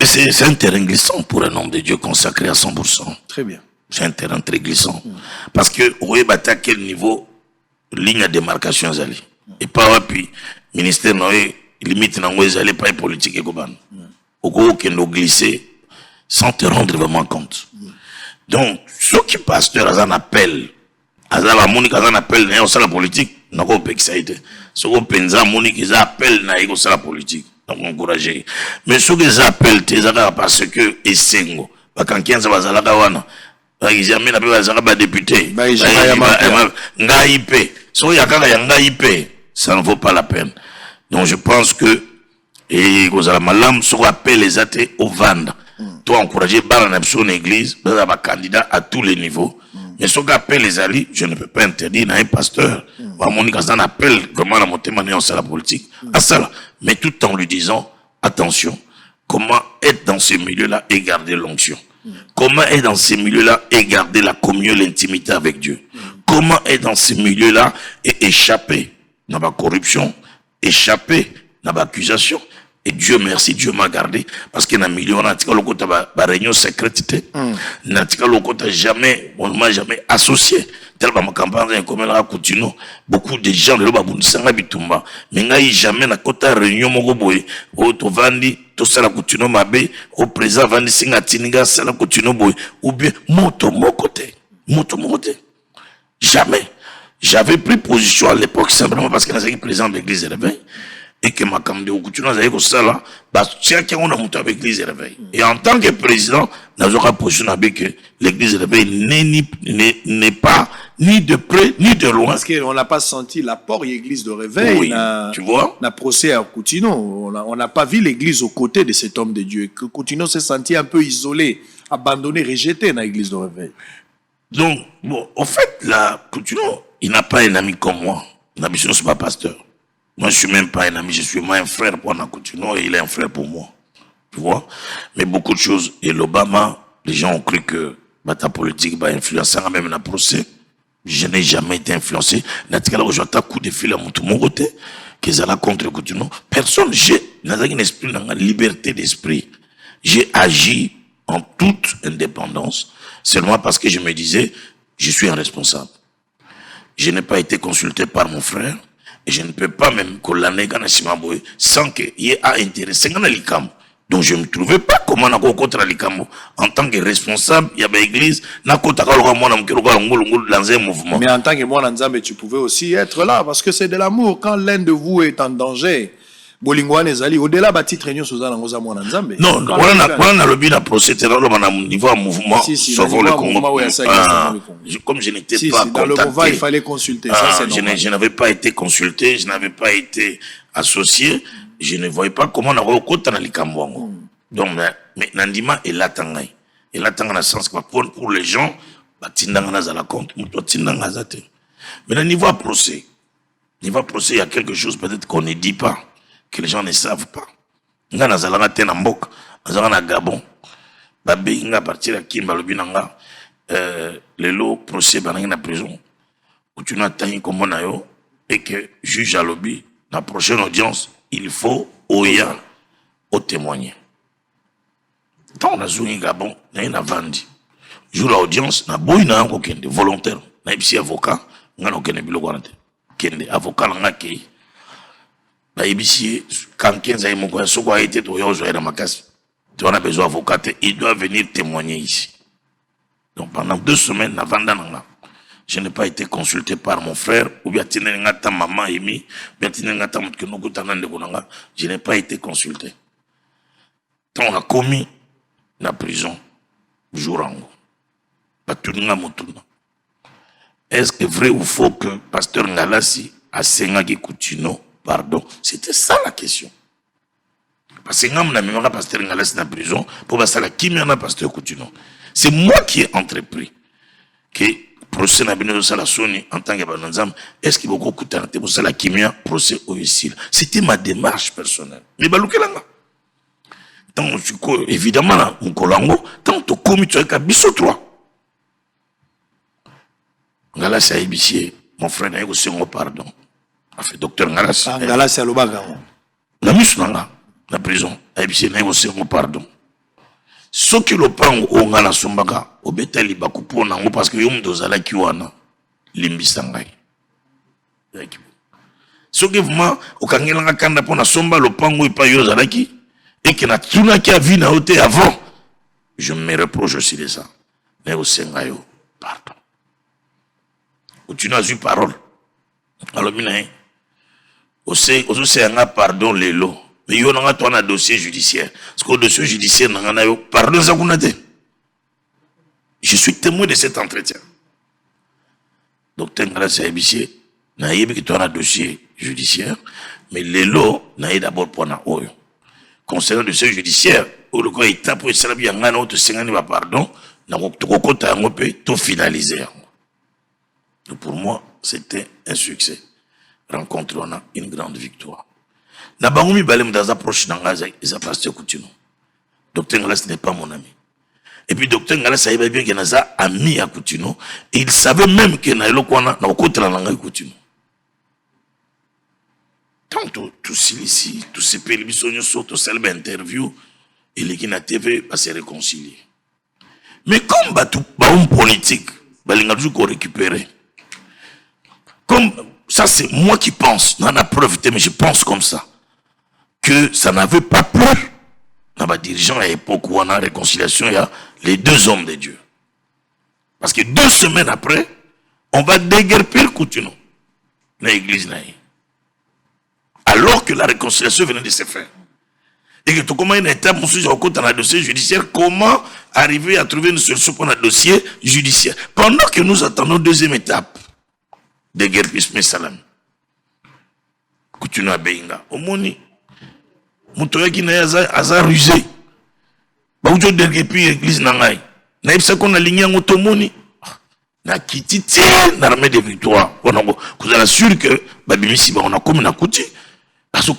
C'est un terrain glissant pour un homme de Dieu consacré à 100%. Très bien. C'est un terrain très glissant. Parce que, vous voyez, à quel niveau, ligne de démarcation, et pas, puis, ministère, limite, n'allez pas politique et goban. Au gros, qui nous glisser, sans te rendre vraiment compte. Donc, ceux qui pasteur à un appel, à la politique, n'a pas de excité. Ceux qui pensent Monique, ils appellent à la politique. Donc, encourager. Mais ceux qui appellent, parce que, et sengo, quand 15 ans, jamais n'a pas député. Ça ne vaut pas la peine. Donc je pense que et vous avez malam se rappelle les athées au vendre. Toi encourager par une église, un candidat à tous les niveaux. Mais ce qu'on appelle les alliés, je ne peux pas interdire à un pasteur. Monique Azan appelle vraiment la montée manière la politique. À ça, mais tout en lui disant attention, comment être dans ces milieux-là et garder l'onction. Comment être dans ces milieux-là et garder la communion, l'intimité avec Dieu. Comment être dans ces milieux-là et échapper dans la corruption, échapper dans l'accusation. Et Dieu merci, Dieu m'a gardé. Parce qu'il y a un milieu, on a une réunion secrète. On n'a jamais, on m'a jamais associé. Tellement ma campagne, comme elle a continué, beaucoup de gens, le babou, s'en bitumba. Mais il n'y a jamais na kota réunion, mon goboy, au tovandi, tout ça la continue, ma bé, au présent, vandi singa tiniga, ça la continue, boy, ou bien, moto, mon côté. Jamais. J'avais pris position à l'époque simplement parce qu'il y a un président de l'église de réveil et que ma campagne au coutume, j'avais que ça là, chacun on a monté avec l'église de réveil. Et en tant que président, nous avons positionné avec que l'église de réveil n'est pas ni de près ni de loin. Parce qu'on n'a pas senti l'apport de l'église de réveil. Oui, tu vois. On a procès à Coutinho. On n'a pas vu l'église aux côtés de cet homme de Dieu. Que Coutinho s'est senti un peu isolé, abandonné, rejeté dans l'église de réveil. Donc, bon, en fait, là, Coutinho, il n'a pas un ami comme moi. Je ne suis pas pasteur. Moi, je ne suis même pas un ami. Je suis un frère pour Coutinho et il est un frère pour moi. Tu vois? Mais beaucoup de choses. Et l'Obama, les gens ont cru que ta politique va influencer même dans le procès. Je n'ai jamais été influencé. Naturellement, je t'ai coup de fil à mon côté. Qu'ils allaient contre Coutinho. Personne, j'ai un esprit, une liberté d'esprit. J'ai agi en toute indépendance. Seulement parce que je me disais, je suis un responsable. Je n'ai pas été consulté par mon frère et je ne peux pas même collaner Ganasimaboy sans qu'il y ait intéressé dans l'ICAM. Donc je ne me trouvais pas comment on a contre l'ICAM. En tant que responsable, il y avait l'église, dans un mouvement. Mais en tant que moi, tu pouvais aussi être là parce que c'est de l'amour. Quand l'un de vous est en danger, Bolingouane Ezali, au-delà de titre réunion Suzanne Ngoza Mwana Nzambe. Non, on a le but de procéder au niveau mouvement, sauvons le Congo. Comme je n'étais pas contacté. Dans le mouvement, il fallait consulter. Je n'avais pas été consulté, je n'avais pas été associé, je ne voyais pas comment on a rencontré dans les Cambouango. Donc, mais Nandima est là tangai. Et là tangai dans le sens que pour les gens, Tindanga za la compte, Tindanga za te. Mais dans le niveau procès, il y a quelque chose peut-être qu'on ne dit pas. Que les gens ne savent pas. Nga nazalanga te na mbok, nazalanga na Gabon. Babe nga partir à Kimba lobinanga lelo procès bananga na prison. Où tu n'as tangi comme on a yo et que juge à lobby la prochaine audience, il faut oya au témoigner. Tant on a zouni Gabon, na vandi. Jour l'audience, na boy na ngo kende volontaire, na ipsi avocat, nga no kende bilo kwanate. Kende avocat nga kei. Quand 15 ans, a besoin d'avocat, il doit venir témoigner ici. Donc pendant 2 semaines, je n'ai pas été consulté par mon frère, ou bien maman Emi, je n'ai pas été consulté. Quand on a commis la prison, Jourango, est-ce que vrai ou faux que pasteur Ngalassi a Sengagi Coutinho? Pardon, c'était ça la question. Parce que nous avons un pasteur dans la prison pour passer la kimia na pasteur Coutinho. C'est moi qui ai entrepris que procès na bino sala soni en tant que bananzam. Est-ce qu'il beaucoup coûter pour ça la kimia procès au ici? C'était ma démarche personnelle. Mais balukelanga. Tant évidemment là, mon kolango, tant to commis tu as biso 3. Ngala sa ibisie, mon frère n'a eu aussi un pardon. Fait docteur Ngalas. Ngalas c'est Lobaga. La misnanga la prison. ABC n'a aussi un pardon. Ce qui le prend au Ngala Sombaga, au Betali Bakupo nango parce que yom dozala kiwana limbisangai. Ce qui vraiment au Kangela kanda pona somba le pango et pas yozalaki et que na tuna qui a vu na hote avant. Je me reproche aussi de ça. Mais au Sengayo, pardon. Où tu n'as eu parole. Alors mina aussi un pardon les lots. Mais il y a un dossier judiciaire. Parce qu'au dossier judiciaire, pardon ça qu'on a dit. Je suis témoin de cet entretien. Docteur Ngala Saïbiché, n'a eu que un dossier judiciaire, mais les lots n'a eu d'abord pour un oyo. Concernant le dossier judiciaire, où le cas est tapé, c'est la bien, on a autre 50 pardon, n'a pas tout finalisé. Pour moi, c'était un succès. Rencontre, on a une grande victoire. N'a pas mis balem dans approche dans Gaza, ils ont pasteur Coutinho. Docteur Ngala, ce n'est pas mon ami. Et puis, docteur Ngala savait bien qu'il y a un ami à Coutinho. Et il savait même qu'il y a un côté de la langue Coutinho. Tant tout ici, tout ces pays, tout ces interviews, et les na TV va se réconcilier. Mais comme un politique, il a toujours récupéré. Comme ça, c'est moi qui pense, dans la preuve, mais je pense comme ça, que ça n'avait pas plu. Dans les dirigeants à l'époque où on a réconciliation, il y a les deux hommes de Dieu. Parce que 2 semaines après, on va déguerpir Coutinho dans l'église. Alors que la réconciliation venait de se faire. Et que tout comment une étape, dans le dossier judiciaire, comment arriver à trouver une solution pour le dossier judiciaire. Pendant que nous attendons 2e étape, déguerpissement salam. Coutinho à Benga. Au moni. Moutoya qui n'a pas rusé. Baoujo déguerpir l'église nangai. Na ipsa qu'on a ligné en automoni. Na kititi, l'armée de victoire. On a sûr que, babimisi, on a comme na kouti. Parce que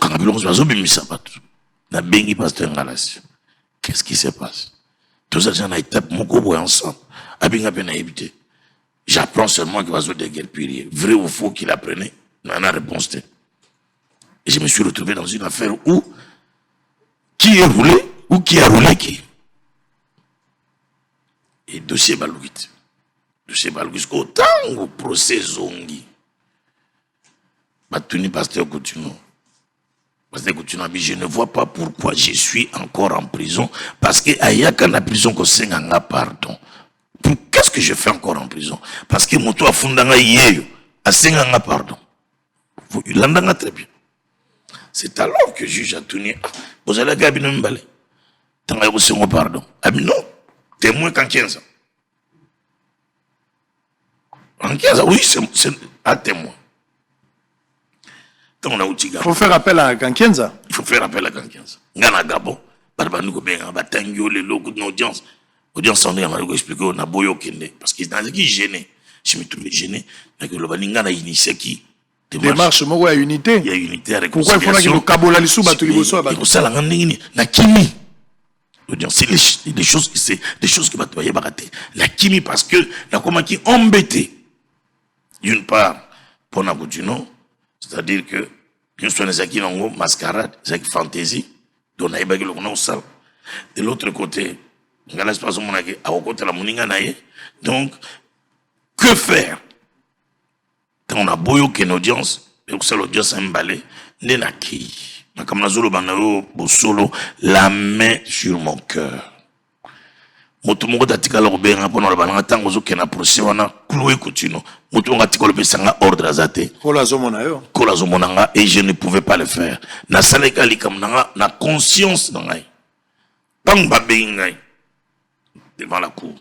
qu'est-ce qui se passe? Tous ces gens étape mon cobo ensemble. J'apprends seulement qu'il va se déguerpir. Vrai ou faux qu'il apprenait? Non, la réponse. Et je me suis retrouvé dans une affaire où qui est roulé ou qui a roulé qui? Et dossier Balouit. Dossier Balouit, autant au procès Zongi. Batuni pasteur Coutinho. Parce que je ne vois pas pourquoi je suis encore en prison. Parce que Ayaka la prison que c'est un pardon. Qu'est-ce que je fais encore en prison? Parce que mon toit fondanga yeyo a un pardon. Il l'entend très bien. C'est alors que le juge a tenu. Vous allez gagner un balai. Tant que vous avez pardon. Ah mais non, témoin qu'en 15 ans. En 15 ans, oui, c'est un témoin. Il faut faire appel à Kankienza. Il faut faire appel à Kankienza. Ngana Gabon, Barbanou Benga, Batangio, les locaux de l'audience. L'audience en est, on m'a expliqué, on a boyo kende. Parce qu'il y a qui gêné. Je me trouvais gêné. Mais que le Baninga a initié qui démarche, moi, il y a unité. Il y a unité à pourquoi il faut que le Kabola l'issou battu le bosso abattu? Ça, la ngandini, na kimi. L'audience, c'est des choses que va te barater. La kimi, parce que, la comment qui embêté. D'une part, pour Naboutino, c'est-à-dire que, bien sûr, les acquis n'ont pas mascarade, les acquis fantaisie, dont on a ébagué le qu'on a au sale. De l'autre côté, on a l'espace où on a au côté de la moninga naïe. Donc, que faire? Quand on a boyo qu'une audience, et que c'est l'audience emballée, n'est qui? Comme la zolo banao, solo, la main sur mon cœur. Moto moko datika lo benga pona balanga tango zo kena procès wana cloué Coutinho moto ngati ko le pesanga ordre azate kola zo monanga et je ne pouvais pas le faire na saleka likamnanga na conscience ngai pang ba benga devant la cour.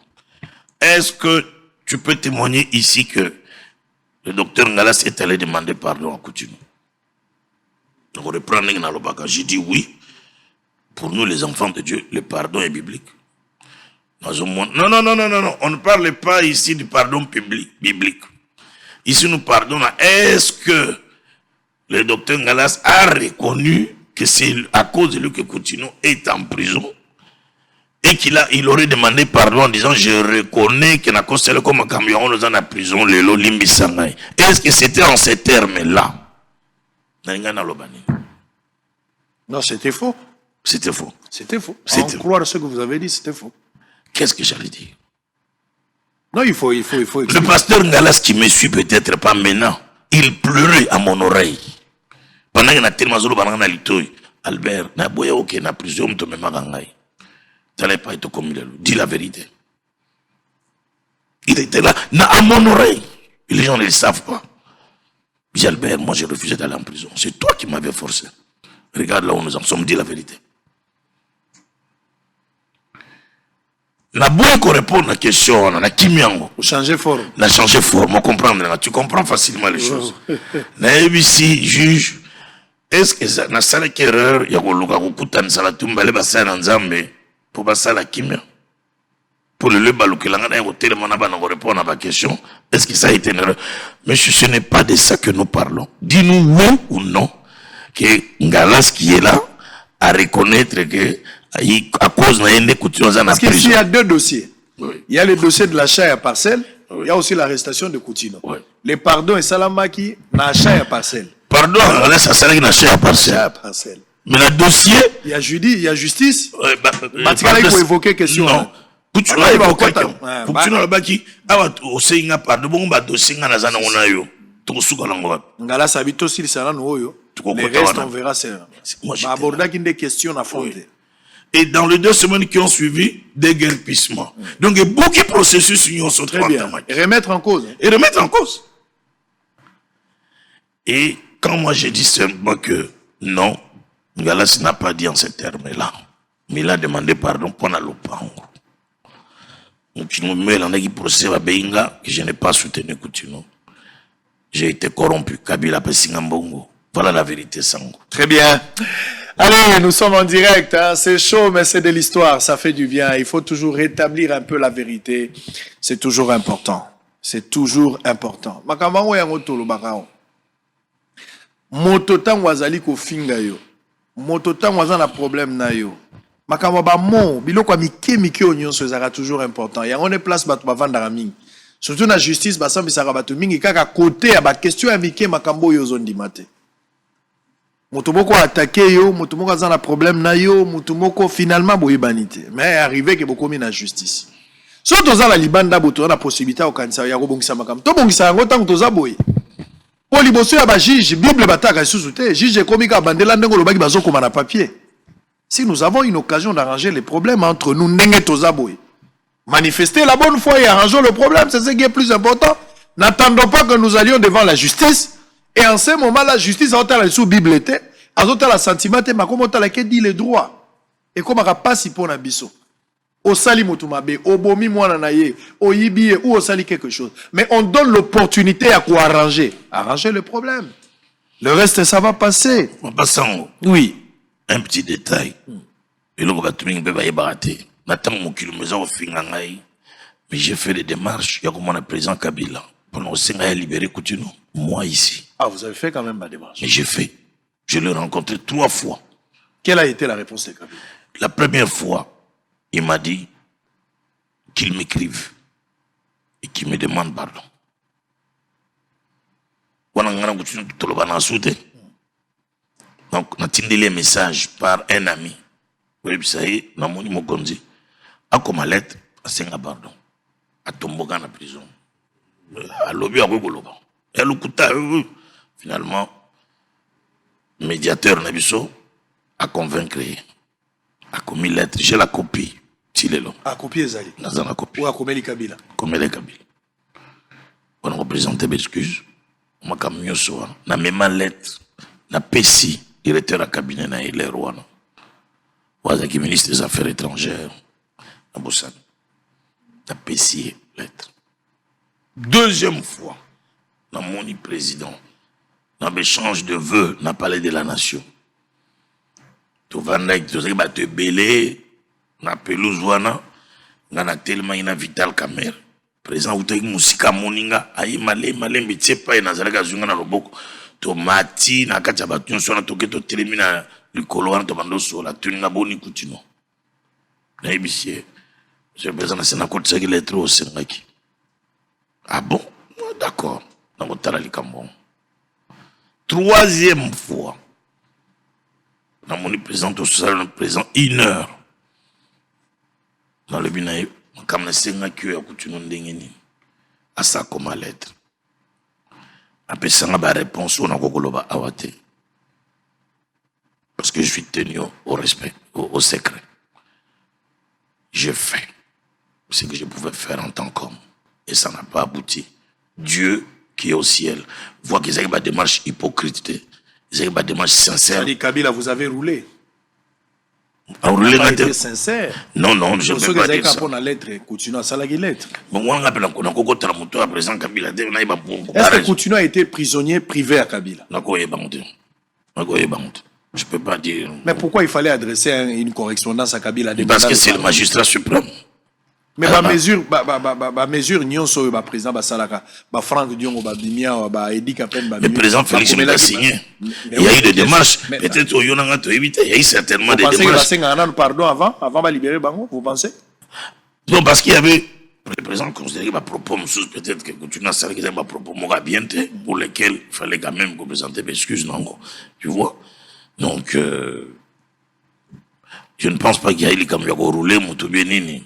Est-ce que tu peux témoigner ici que le docteur Ngalas est allé demander pardon à Coutinho? Donc on reprend na lobaka. J'ai dit oui. Pour nous les enfants de Dieu, le pardon est biblique. Non, on ne parle pas ici du pardon biblique. Ici, nous pardonnons. Est-ce que le docteur Ngalas a reconnu que c'est à cause de lui que Coutinho est en prison et il aurait demandé pardon en disant je reconnais que na costelle comme camion nous en a prison le limbi sangai. Est-ce que c'était en ces termes-là? Non, c'était faux. C'était faux. C'était faux. Sans croire ce que vous avez dit, c'était faux. Qu'est-ce que j'allais dire? Non, il faut. Le pasteur Ngalas qui me suit peut-être pas maintenant, il pleurait à mon oreille. Pendant qu'il a tellement de banana litoy, Albert, na boya ok na prison to me magangai. T'allais pas être comme il est. Dis la vérité. Il était là, à mon oreille. Les gens ne le savent pas. Dis Albert, moi j'ai refusé d'aller en prison. C'est toi qui m'avais forcé. Regarde là où nous en sommes, dis la vérité. Na bon qu'on répond à la question, on a Kimiango. Vous changez forme. On a changé forme, on comprend. Tu comprends facilement les choses. Na ABC, juge, est-ce que ça n'a pas erreur, il y a un coup de la tumba, les bassins en Zambé, pour passer la Kimia? Pour le ballon que l'on a tellement répondre à ma question, est-ce que ça a été une erreur? Mais ce n'est pas de ça que nous parlons. Dis-nous oui ou non que Ngalas qui est là à reconnaître que à cause de la couture dans la prison. Parce qu'il y a deux dossiers. Oui. Il y a le dossier de l'achat à parcelle, oui. Il y a aussi l'arrestation de Coutinho. Oui. Les pardons et Salamaki, l'achat à parcelle. Pardon, ça sert à l'achat à parcelle. Mais le dossier. Il y a justice. Oui, il faut évoquer question. Non. Coutinho a évoqué question. Coutinho a évoqué. Au Sénat, pardon, bon, dossier, on a un yo. Tout ce qu'on a. Ngala Sabito, s'il s'en a nous. Les restes, on verra. Moi, j'ai abordé des questions à fond. Et dans les 2 semaines qui ont suivi, déguerpissement. Donc, il y a beaucoup de processus qui sont très bien. Et remettre en cause. Et remettre en cause. Et quand moi j'ai dit simplement que non, Ngalas n'a pas dit en ces termes-là, mais il a demandé pardon pour la lopango. Donc, il me dit procès à Benga que je n'ai pas soutenu Coutinho. J'ai été corrompu. Kabila Pesingambongo. Voilà la vérité, Sango. Très bien. Allez, nous sommes en direct. Hein. C'est chaud, mais c'est de l'histoire. Ça fait du bien. Il faut toujours rétablir un peu la vérité. C'est toujours important. C'est toujours important. Makamango ya ngotolo bakao. Mototan wazali ko finga yo. Mototan wazana problème na yo. Makambo ba mo, biloko mike onyonso ezaka toujours important. Ya on est place bato bavanda mingi. Surtout na justice basambi saka bato mingi kaka côté ya ba question ya mike makambo yo zondimate. Moto moko attaqué yo, moto moko azana problème na yo, moto moko finalement boyebanité. Mais arrivé que beaucoup na justice. So toza la libanda boto na possibilité au kanisa ya kobongisa makambo. To bongisa yango tango toza boye. Po liboso ya ba juge, Bible bataka susu te, juge komika bandela ndengo lobaki bazokoma na papier. Si nous avons une occasion d'arranger les problèmes entre nous, ndenge toza boye. Manifester la bonne foi et arranger le problème, c'est ce qui est plus important. N'attendons pas que nous allions devant la justice. Et en ce moment, la justice a été sous Bible, a été la sentiment, mais comment elle dit les droits. Et comment elle passe pour Nabiso. Au sali motumabe, au bomi moananaye, au yibiye ou au sali quelque chose. Mais on donne l'opportunité à quoi arranger. Arranger le problème. Le reste, ça va passer. Oui. Un petit détail. Et là, on va tout le monde barater. Mais j'ai fait des démarches. Il y a comme le président Kabila. Pendant que a libéré Coutinho. Moi ici. Ah, vous avez fait quand même ma démarche. Mais j'ai fait. Je l'ai rencontré 3 fois. Quelle a été la réponse de Kabila? La première fois, il m'a dit qu'il m'écrive et qu'il me demande pardon. Donc, on a tenu les messages par un ami. Oui, ça y est, on a comme lettre, à Senga pardon. À Tomboga en prison. À Lobi, à Rugoloba. Et à finalement, médiateur Nabiso a convaincu, a commis lettre. J'ai la copie. A copié Zali. Dans la copie. Ou a commis les Kabila. Comme les Kabila. On a représenté mes excuses. On a mieux soin. On a même lettre. On a PSI, directeur à cabinet na les rois. On a ministre des Affaires étrangères. On a PSI lettre. Deuxième fois, dans mon président, dans l'échange de vœux, dans le palais de la nation. Tu vas te belé, na pelouse wana, na tellement ina Vital Kamerhe. Président Outeki Musika Moninga, ayi malé métier pa ina zalaka zunga na loboko. To mati na kati ya batu nyonso na toke to telemi na likolo wana to bando so la tuninga boni Coutinho. Na ibisie. Je président na sena koti saki lettre au sengaki. Ah bon? D'accord. Donc on t'a likambo. Troisième fois. Dans mon président au sol, présent 1 heure. Dans le binaï, comme le Seigneur qui a Coutinho ndengeni. À ça comme lettre. Après ça, la réponse, on a gogoloba awate. Parce que je suis tenu au respect, au secret. J'ai fait ce que je pouvais faire en tant qu'homme. Et ça n'a pas abouti. Dieu qui est au ciel voit qu'ils ont une démarche hypocrite. Ils ont une démarche sincère. Kabila, vous avez roulé. Enrouler pas la été tête. sincère. Non, non, je ne peux pas dire ça. Pour la lettre, continue à la lettre. Bon, on appelle un coco de la moto à présent Kabila. Est-ce que Coutinho a été prisonnier privé à Kabila? Je peux pas dire. Mais pourquoi il fallait adresser une correspondance à Kabila? Parce que c'est le magistrat suprême. Mais ma mesure nion so ba président ba salaka ba Franck Diongo ba Bimia ba Edi Kapen ba. Le président Félix n'a pas signé. Il y a eu des démarches. Peut-être au Yonanga to éviter. Il y a eu certainement des démarches. Vous pensez qu'il a pardon avant de libérer Bango? Vous pensez? Non, parce qu'il y avait le président considéré ma propos peut-être que tu n'as pas ma propos bien pour lesquels il fallait quand même présenter mes excuses, non? Tu vois? Donc, je ne pense pas qu'il y a eu comme il y a roulé mon tout bien nini.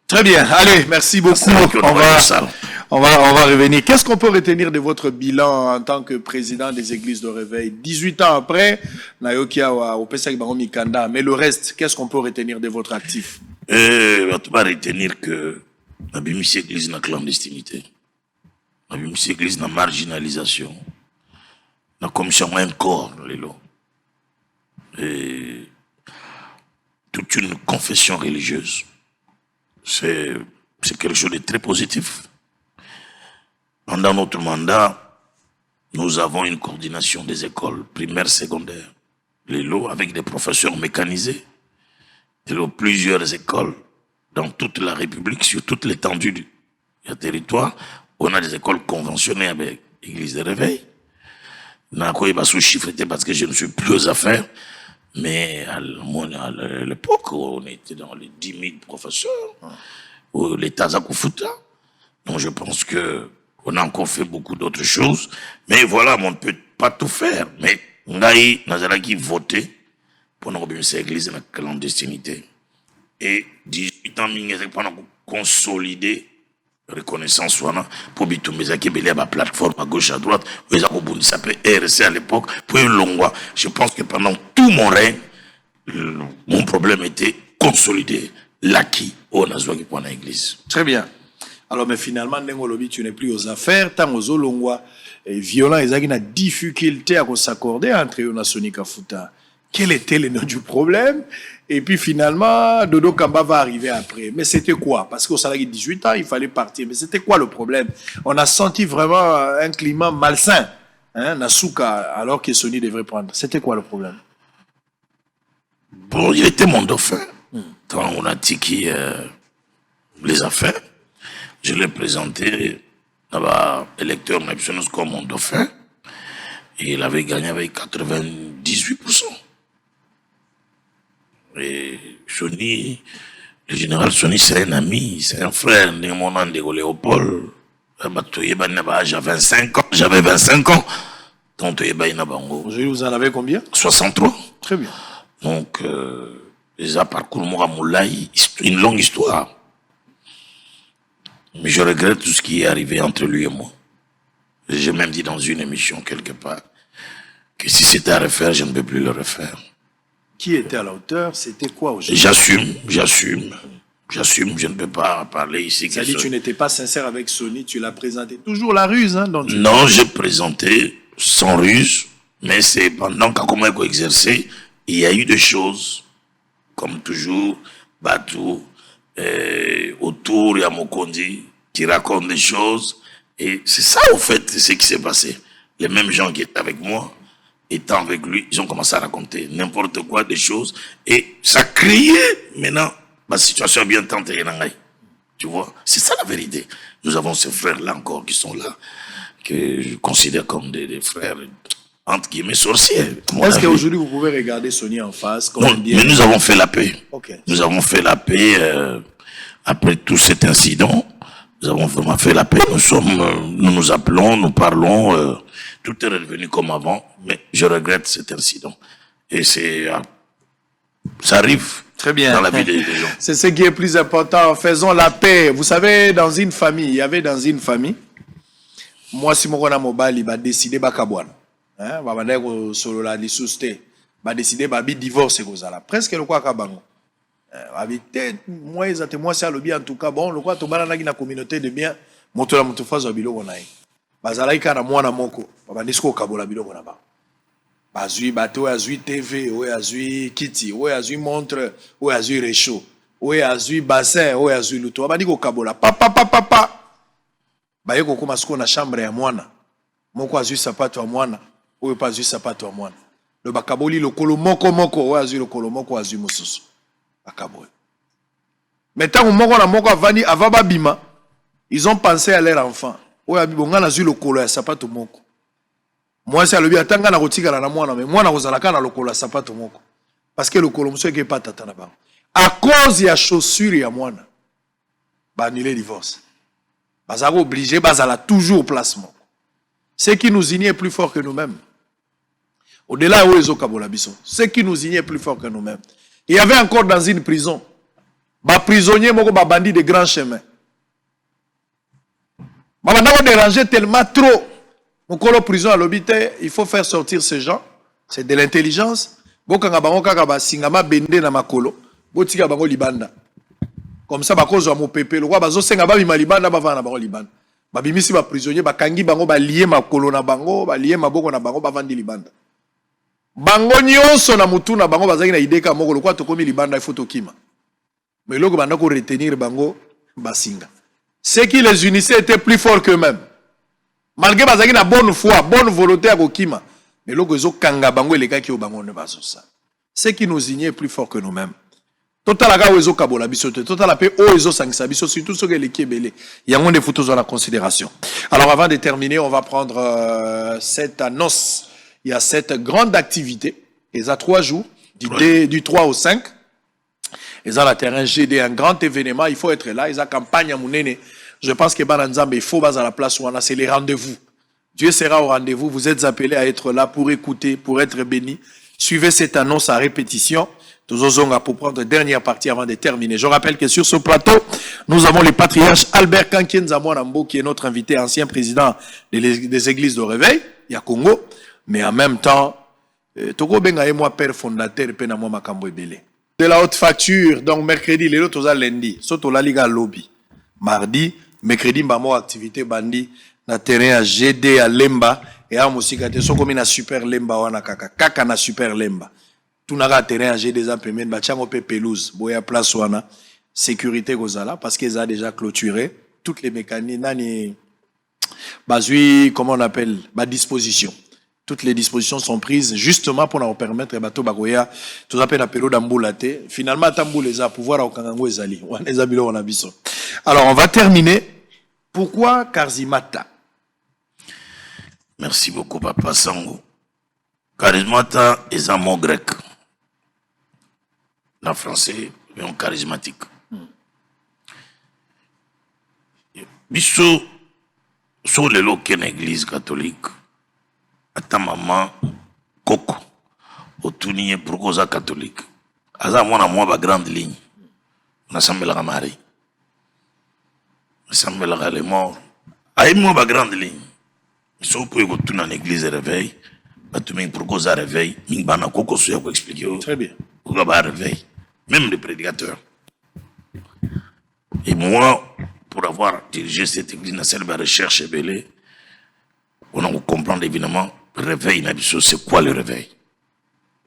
Très bien, allez, merci beaucoup. On va revenir. Qu'est-ce qu'on peut retenir de votre bilan en tant que président des églises de réveil 18 ans après, Nayokia au Pesach Baromi Kanda, mais le reste, qu'est-ce qu'on peut retenir de votre actif? On va retenir que la église na clandestinité, la église na marginalisation, la commission un corps, et toute une confession religieuse. C'est quelque chose de très positif. Pendant notre mandat, nous avons une coordination des écoles primaires, secondaires, les lots avec des professeurs mécanisés, plusieurs écoles dans toute la République, sur toute l'étendue du territoire. On a des écoles conventionnées avec l'église de réveil. Je pas sous-chiffré parce que je ne suis plus aux affaires. Mais à l'époque, on était dans les 10 000 professeurs, l'État Zakoufuta. Donc je pense qu'on a encore fait beaucoup d'autres choses. Mais voilà, on ne peut pas tout faire. Mais on a qui voté pour nous l'église dans la clandestinité. Et 18 ans, on a consolidé reconnaissance pour la plateforme à gauche à droite, ça peut RC à l'époque, pour Longwa. Je pense que pendant tout mon règne, mon problème était consolidé, l'acquis au Nazouaki pour l'église. Très bien. Alors, mais finalement, tu n'es plus aux affaires, tant aux Longwa, violent, ils ont une difficulté à s'accorder entre eux, Sonic Kafuta. Quel était le nom du problème? Et puis finalement, Dodo Kamba va arriver après. Mais c'était quoi? Parce qu'au salaire de 18 ans, il fallait partir. Mais c'était quoi le problème? On a senti vraiment un climat malsain, hein, Nasuka, alors que Sony devrait prendre. C'était quoi le problème? Bon, il était mon dauphin. Quand on a tiqué les affaires, je l'ai présenté à l'électeur comme mon dauphin. Et il avait gagné avec 98%. Et Sony, le général Sony, c'est un ami, c'est un frère de mon nom de Léopold. J'avais 25 ans. J'avais 25 ans. Aujourd'hui, vous en avez combien? 63. Très bien. Donc, ils ont parcouru une longue histoire. Mais je regrette tout ce qui est arrivé entre lui et moi. J'ai même dit dans une émission quelque part que si c'était à refaire, je ne peux plus le refaire. Qui était à la hauteur? C'était quoi aujourd'hui? J'assume. Je ne peux pas parler ici. Ça dit que tu n'étais pas sincère avec Sony, tu l'as présenté. Toujours la ruse, hein? Donc non, j'ai présenté sans ruse, mais c'est pendant qu'on a exercé, il y a eu des choses, comme toujours, Batou, autour, il y a Mokondi, qui raconte des choses. Et c'est ça, au fait, ce qui s'est passé. Les mêmes gens qui étaient avec moi, étant avec lui, ils ont commencé à raconter n'importe quoi, des choses. Et ça créait maintenant ma situation bien tentée. Tu vois, c'est ça la vérité. Nous avons ces frères-là encore qui sont là, que je considère comme des frères, entre guillemets, sorciers. Est-ce qu'aujourd'hui vous pouvez regarder Sony en face? Non, mais nous avons fait la paix. Okay. Nous avons fait la paix après tout cet incident. Nous avons vraiment fait la paix. Nous nous appelons, nous parlons. Tout est revenu comme avant, mais je regrette cet incident. Et ça arrive. Très bien. Dans la vie des gens. C'est ce qui est plus important. Faisons la paix. Vous savez, dans une famille, il y avait dans une famille, moi, si mon mobile, il va décider bakabouane. Hein, va dire solo la dissouste. Va décider babi divorce presque le quoi kabango. Moi, c'est le en tout cas bon, le quoi to bana na communauté de bien, moto la moto fazo biloko naï. Bazalaika na mwana moko, baba nisko kabola biloko na ba. bazui bateau azui TV oyo azui kiti oyo azui montre oyo azui réchaud oyo azui bassin oyo azui luto abandi kokabola papa baye kokoma siko na chambre ya mwana moko azui sapato ya mwana oyo pa azui sapato ya mwana le bakaboli lokolo moko oyo azui lokolo moko azui mosusu bakaboli mais tant moko na moko avandi avaba bima ils ont pensé à leur enfant oyo abibonga na azui lokolo ya sapato moko moi c'est alobi atanga na kotikala na mwana mais mwana kozalaka na lokolo ya sapato moko parce que lokolo mosusu eke pa tata na bango à cause ya chaussure ya mwana baannule divorce bazala obligé bazala toujours au placement. Ce qui nous unit est plus fort que nous-mêmes. Au-delà où les okabola biso, ce qui nous unit est plus fort que nous-mêmes. Il y avait encore dans une prison, ba prisonnier moko ba bandit de grand chemin. Ba bandako déranger tellement trop. Mon colo prison à l'obité, il faut faire sortir ces gens. C'est de l'intelligence. Bokanga bango kaka ba singama bende na makolo. Botika bango libanda. Comme ça, bako zo mo pepe. Le roi bazo senga ba bima libanda ba vana bango libanda. Ba bimisi ba prisonnier ba kangi bango ba lié makolo na bango, ba lié maboko na bango ba vandi libanda. Bango nyonso na mutu na bango bazaki na ideka moko le quoi to komi libanda il faut to kima. Mais loko banda ko retenir bango basinga. Ce qui les unissait était plus fort qu'eux-mêmes. Malgré bazaki na bonne foi, bonne volonté à kokima. Mais loko zo kanga bango les gars qui au bango ne baso ça. Ce qui nous unit est plus fort que nous-mêmes. Total aga ozo kabola bisote, total apé ozo sangisa biso surtout ce que les kébélé. Il y a moins de photos dans la considération. Alors avant de terminer, on va prendre cette annonce. Il y a cette grande activité. Il y a 3 jours, du 3 au 5. Ils ont la terrain GD, un grand événement. Il faut être là. Ils ont campagne à Mounene. Je pense que Bananzambe, il faut à la place où on a, c'est les rendez-vous. Dieu sera au rendez-vous. Vous êtes appelés à être là pour écouter, pour être bénis. Suivez cette annonce à répétition. Pour prendre la dernière partie avant de terminer. Je rappelle que sur ce plateau, nous avons le patriarche Albert Kankien Zamouanambo, qui est notre invité, ancien président des églises de réveil, il y a Congo, mais en même temps, Togo Benga et moi, père fondateur, Penamo Makambo Ebele. De la haute facture, donc mercredi, les autres lundi, surtout la Liga Lobby. Mardi, mercredi, Mbamo activité bandi, na terrain à GD à Lemba, et à Moussika, so comme na super Lemba, wana kaka na super Lemba. Tout n'a terrain à GD des paiements, bachango pe pelouse, boya place wana, sécurité gozala, parce qu'ils ont déjà clôturé toutes les mécaniques, nani, bazui, comment on appelle, ma disposition. Toutes les dispositions sont prises justement pour nous permettre bateau bagoya tout à peine apéro d'amboulate finalement tamboul les a pouvoir au kangango ezali on les abilo on a biso. Alors on va terminer. Pourquoi Karizimata? Merci beaucoup Papa Sango. Karizimata est un mot grec. En français, mais charismatique. Biso sur les locaux de l'église catholique. Ata maman Coco otuniye pour cause catholique aza mwana mwa ba grande ligne na sambela ka mari sambela ka les morts ay mwa ba grande ligne so pour ko tuna l'église réveil batumi pour cause réveil ming bana Coco so ko expliquer très bien pour ba réveil même le prédicateur et moi pour avoir dirigé cette église na celle de recherche belé on a comprendre évidemment réveil Nabiso, c'est quoi le réveil?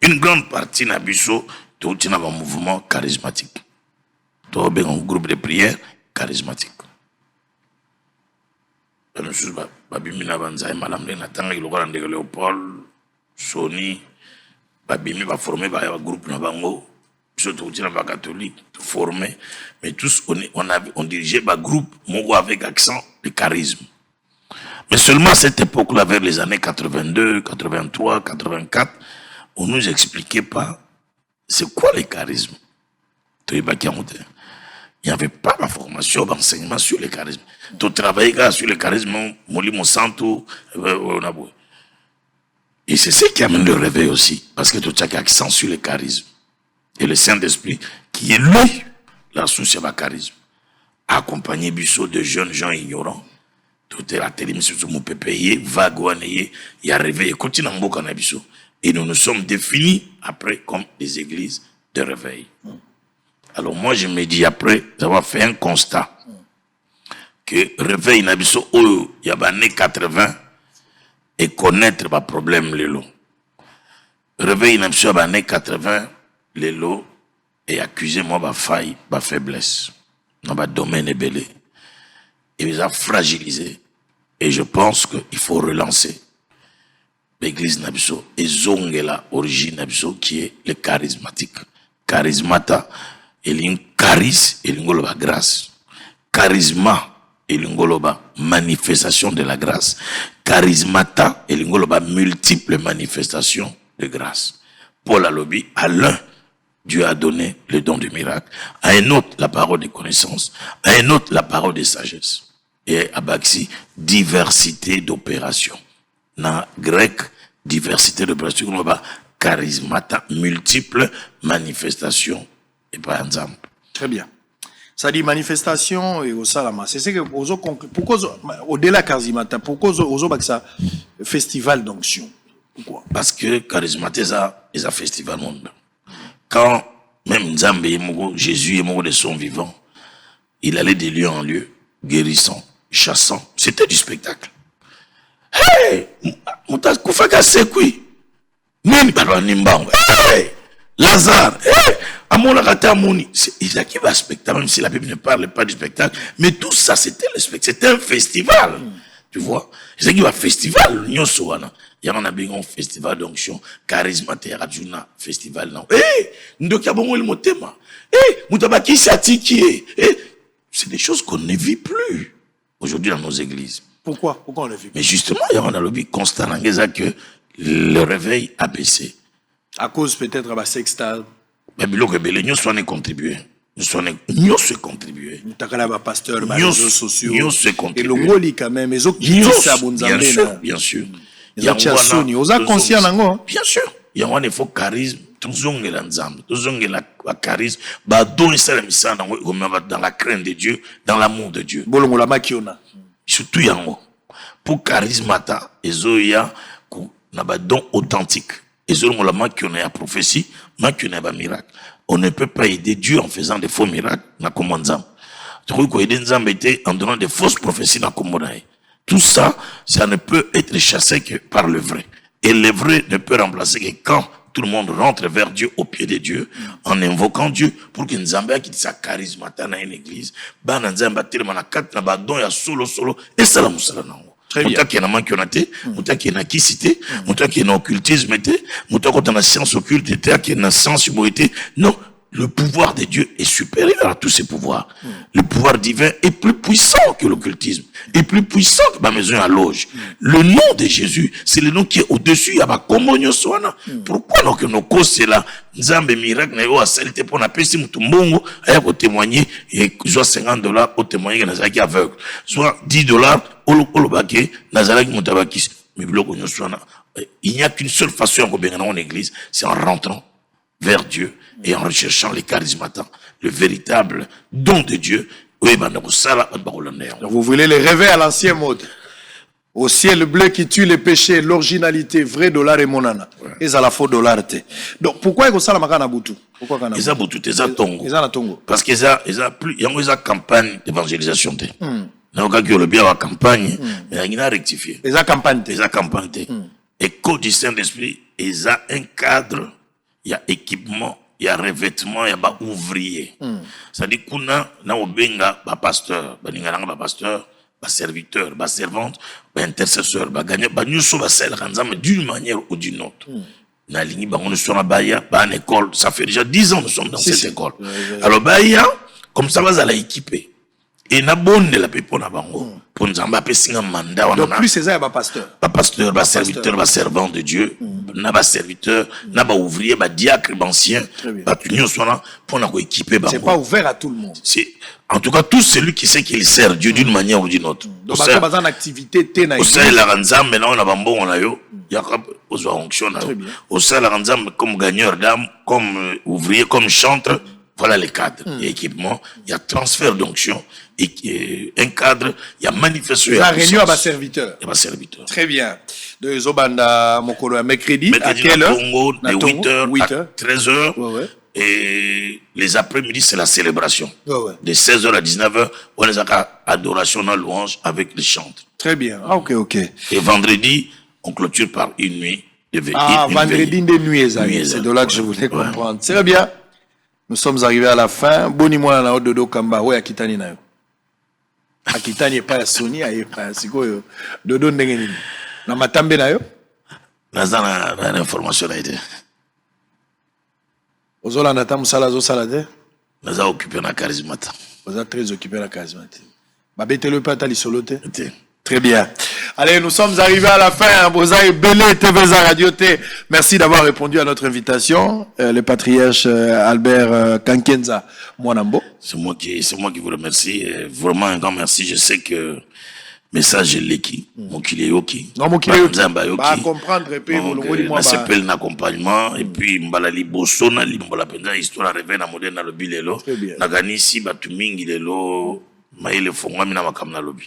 Une grande partie Nabiso, tout un mouvement charismatique. Tout un groupe de prière charismatique. Babimina Banzai, Madame Natanga, Léopold, Sony, Babimi va former un groupe Nabango, surtout un catholique, formé, mais tous on dirigeait un groupe, avec accent de charisme. Mais seulement à cette époque-là, vers les années 82, 83, 84, on ne nous expliquait pas c'est quoi le charisme. Il n'y avait pas de formation, d'enseignement sur le charisme. Tu travaillais sur le charisme, et c'est ce qui amène le réveil aussi, parce que tu as accent sur le charisme. Et le Saint-Esprit, qui est lui, la source du charisme, accompagné Bissot de jeunes gens ignorants. Tout est la télévision, mon payer, vague, il y a réveil, continue en beau et nous nous sommes définis après comme des églises de réveil. Alors moi je me dis après avoir fait un constat que réveil Nabiso il y a années 80 et connaître le problème les lots. réveil n'a pas années 80 les lots et accusé moi ma faille ma faiblesse dans ma domaine est belé et ils ont fragilisé et je pense qu'il faut relancer l'église Nabiso et zongela origine Nabiso qui est le charismatique charismata et l'in charis et l'ingoloba grâce charisma et l'ingoloba manifestation de la grâce charismata et l'ingoloba multiples manifestations de grâce. Paul a lobby à l'un Dieu a donné le don du miracle, à un autre la parole de connaissance, à un autre la parole de sagesse. Et à Baxi, diversité d'opérations. Dans grec, diversité d'opérations, on va charismata, multiples manifestations et par exemple. Très bien. Ça dit manifestation et au salama. C'est ce que pourquoi au-delà charismata, pourquoi aux ça festival d'onction. Pourquoi? Parce que charismata est un festival monde. Quand même Nzambe Jésus est mort de son vivant, il allait de lieu en lieu, guérissant, chassant. C'était du spectacle. Hey! Moutas Koufaka Sekui. Nini Balwa Nimbango. Hey! Lazare. Hey! Amona Rata Mouni. Il a qui va spectacle, même si la Bible ne parle pas du spectacle. Mais tout ça, c'était le spectacle. C'était un festival. Tu vois? C'est qui va festival. Nyosoana. Il y a un festival d'onction, charismatique, Rajuna, festival. Ndoki abongo le motema. Moutabaki satiki. C'est des choses qu'on ne vit plus aujourd'hui dans nos églises. Pourquoi on le vit plus? Mais justement, il y a un lobby constant que le réveil a baissé. À cause peut-être de la sextale. Mais nous sommes contribués. Nous sommes contribués. Nous sommes pasteur, les réseaux sociaux. Nous sommes contribués. Et le moli quand même, ils ont bien sûr. Ils ont conscient d'ango. Bien sûr. Il y a un faux charisme. Tous ont le charisme. Dans la crainte de Dieu, dans l'amour de Dieu. Surtout yango. Pour charismata, ils ont un don authentique. Ils ont la prophétie, un miracle. On ne peut pas aider Dieu en faisant des faux miracles. En donnant des fausses prophéties. Tout ça, ça ne peut être chassé que par le vrai. Et le vrai ne peut remplacer que quand tout le monde rentre vers Dieu, au pied de Dieu, en invoquant Dieu, pour que Nzambe qui sa charisme dans une église, Nzambe solo, et ça la moussala nango. Mouta qui est na manquionate, mouta qui est na kisité, mouta qui est na occultisme, mouta qui est na science occulte, qui est na science humanité. Non. Le pouvoir de Dieu est supérieur à tous ces pouvoirs. Le pouvoir divin est plus puissant que l'occultisme, est plus puissant que ma maison à loge. Le nom de Jésus, c'est le nom qui est au-dessus. Pourquoi donc nos causes, c'est là, Nzambe miracle, n'a eu saleté pour la paix, si moutumbongo, pour témoigner, et soit $50 pour témoigner que Nazaki aveugle, soit $10, olobake, Nazaki moutabakis. Mais il n'y a qu'une seule façon de bien dans l'église, c'est en rentrant vers Dieu et en recherchant les charismatants, le véritable don de Dieu. Donc vous voulez les rêver à l'ancien mode. Au ciel bleu qui tue les péchés, l'originalité, vrai dollar et monana. Et ça la faux dollar. Donc pourquoi ils ont ça la makana butu? Pourquoi kana? Ils ont butu, ils ont tongo. Ils ont tongo. Parce qu'ils ont plus, ils ont une campagne d'évangélisation. N'a aucun qui le bien la campagne, mais il a rectifié. Ils ont campagne. Ils ont campagne. Et code du Saint-Esprit, ils ont un cadre, il y a équipement, il y a revêtement, il y a ouvrier. Ça dit qu'on a obenga ba pasteur, ba ningalanga ba pasteur, ba serviteur, ba servante, ba intercesseur, ba gagnant, ba nyuso ba sel ranzam d'une manière ou d'une autre. Na lingi ba on soit baya, ba en école, ça fait déjà 10 ans nous sommes dans cette école. Alors baya comme ça va la équiper. Et na bonne la pepo na bango. Pour nous amba pesinga mandat wana. Donc plus c'est ça ba pasteur. Ba pasteur, ba serviteur, ba servant de Dieu, na ba serviteur, na ba ouvrier, ba diacre, ba ancien, ba tunyo sona pour na ko équiper bango. C'est pas ouvert à tout le monde. C'est en tout cas tout celui qui sait qu'il sert Dieu d'une manière ou d'une autre. Donc ba ba en activité tena. Au sein la ranzambe na on bambo on a yo, yakab ozo onction na. Au sein la ranzambe comme gagneur d'âme, comme ouvrier, comme chantre. Voilà les cadres. Il y a équipement, il y a transfert d'onction, et un cadre, il y a manifestation. Il y a réunion à ma serviteur. À ma serviteur. Très bien. De Zobanda Mokolo à mercredi. À quelle heure? De 8h à 13h. Ouais. Et les après-midi, c'est la célébration. De 16h à 19h, on est à adoration dans louange avec les chantres. Très bien. Ah, ok. Et vendredi, on clôture par une nuit vendredi de nuit, c'est de là que je voulais comprendre. C'est bien. Nous sommes arrivés à la fin. Boni moi na Dodo Kamba, ouais, Akitani na yo. Akitani pas ya Sony, aye pas sikoyo. Dodo ndenge nini. Na matambe na yo? Nazana na information na ide. Ozola nata musala zo salade? Naza occupé na charismata. Vous êtes très occupé na charismata. Babete le pata li solote? Très bien. Allez, nous sommes arrivés à la fin. Bozaï Belé, TVza Radio T. Merci d'avoir répondu à notre invitation. Le patriarche Albert Kankenza Mwanambo. C'est moi qui vous remercie. Vraiment un grand merci. Je sais que message est l'équipe. Mon kilé yoki. Non, mon kilé yoki. Bah, comprendre, et puis, moi, s'appelle l'accompagnement. Et puis, m'balali bosona, m'bala penza, histoire revient à moderne le bilelo. Nagani si, batumingi lelo.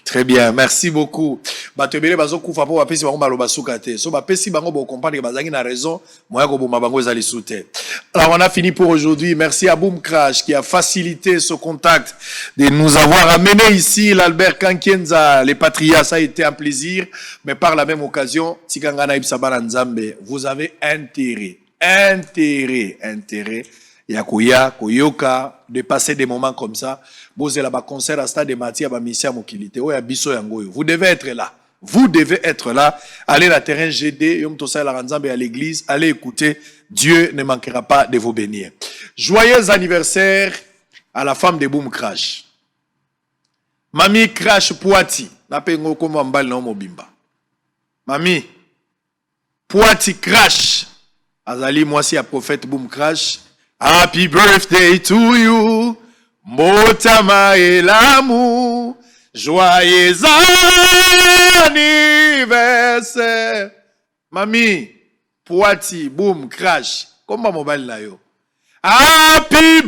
Très bien, merci beaucoup. Batebele bazo kufa po bapesi bango baloba sukate. So bapesi bango bo comprendre que bazangi na raison, moya ko boma bango ezali soute. Alors on a fini pour aujourd'hui. Merci à Boom Crash qui a facilité ce contact de nous avoir amené ici l'Albert Kankenza, les Patrias, ça a été un plaisir, mais par la même occasion, Tikangana Ibsabana Nzambe, vous avez intérêt Yakuya, Koyoka, de passer des moments comme ça. Bozé là-bas, concert à Stade de Matia, Bamissia Mokilite, Oya Biso Yangoyo. Vous devez être là. Vous devez être là. Allez à terrain GD, Yom Tosa la Ranzambe à l'église. Allez écouter. Dieu ne manquera pas de vous bénir. Joyeux anniversaire à la femme de Boom Crash. Mami Crash Poati. Napengo komo mbali na mobimba. Mami. Poati Crash. Azali mwasi ya prophète Boom Crash. Happy birthday to you, Mbotama Elamu, joyeux anniversaire. Mami, Poati, Boom, Crash, comment mobile na yo? Happy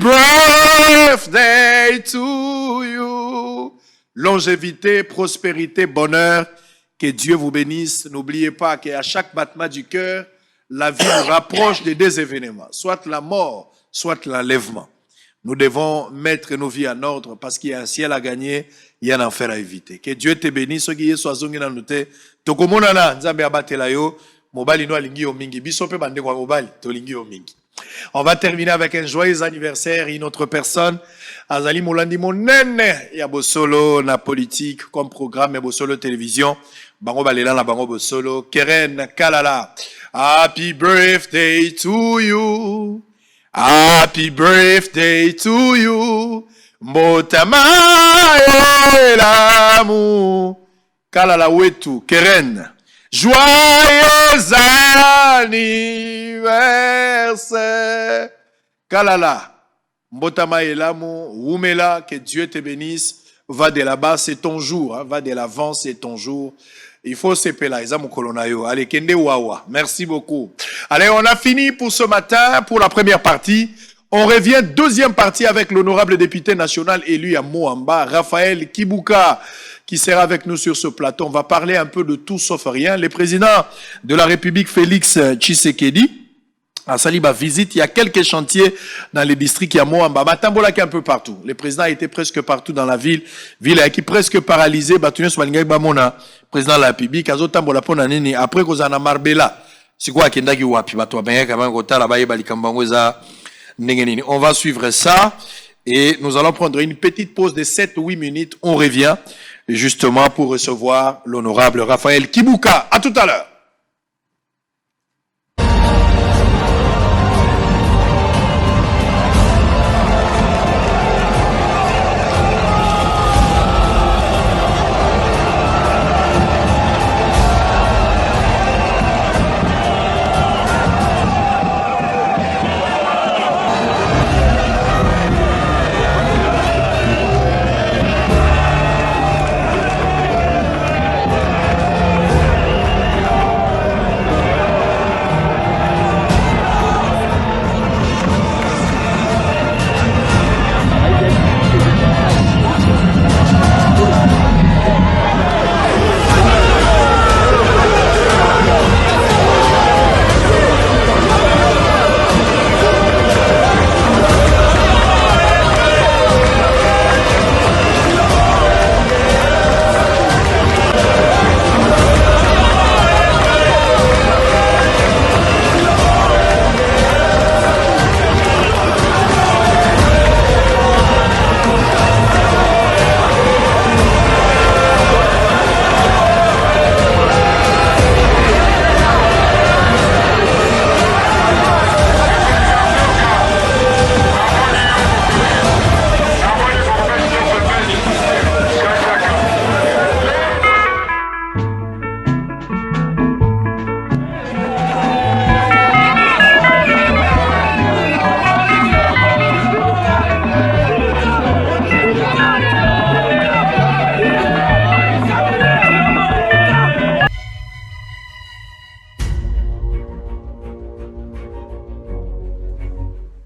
birthday to you. Longévité, prospérité, bonheur, que Dieu vous bénisse. N'oubliez pas qu'à chaque battement du cœur, la vie nous rapproche de deux événements, soit la mort, soit l'enlèvement. Nous devons mettre nos vies en ordre parce qu'il y a un ciel à gagner, il y a un enfer à éviter. Que Dieu te bénisse. Ceux qui sont zongi na nute, tokomonana nzambe abatela yo, mobali no alingi yo mingi, biso pe bande kwa mobali, tolingi yo mingi. On va terminer avec un joyeux anniversaire, une autre personne. Azali Molandi monene, ya bosolo na politique comme programme et bosolo télévision. Bango balela na bango bosolo, Keren Kalala. Happy birthday to you. Happy birthday to you. Mbotama elamu. Kalala wetu, Keren. Joyeux anniversaire. Kalala. Mbotama elamu. Wumela, que Dieu te bénisse. Va de là-bas, c'est ton jour. Hein. Va de l'avant, c'est ton jour. Il faut se peler. Allez, Kende Wawa. Merci beaucoup. Allez, on a fini pour ce matin, pour la première partie. On revient deuxième partie avec l'honorable député national élu à Moamba, Raphaël Kibuka, qui sera avec nous sur ce plateau. On va parler un peu de tout sauf rien. Le président de la République, Félix Tshisekedi, à Saliba visite, il y a quelques chantiers dans les districts, il y a Moamba, Matambola qui est un peu partout. Le président a été presque partout dans la ville qui est presque paralysée, Batuné Somalingay Bamona, président de la République, Azotambola Ponanini, après Kozana Marbella, c'est quoi Kendaki Wapi, Batwa Benga, Kamangota, Labaye Balikambangoza, Nengenini. On va suivre ça et nous allons prendre une petite pause de 7-8 minutes. On revient justement pour recevoir l'honorable Raphaël Kibuka. À tout à l'heure.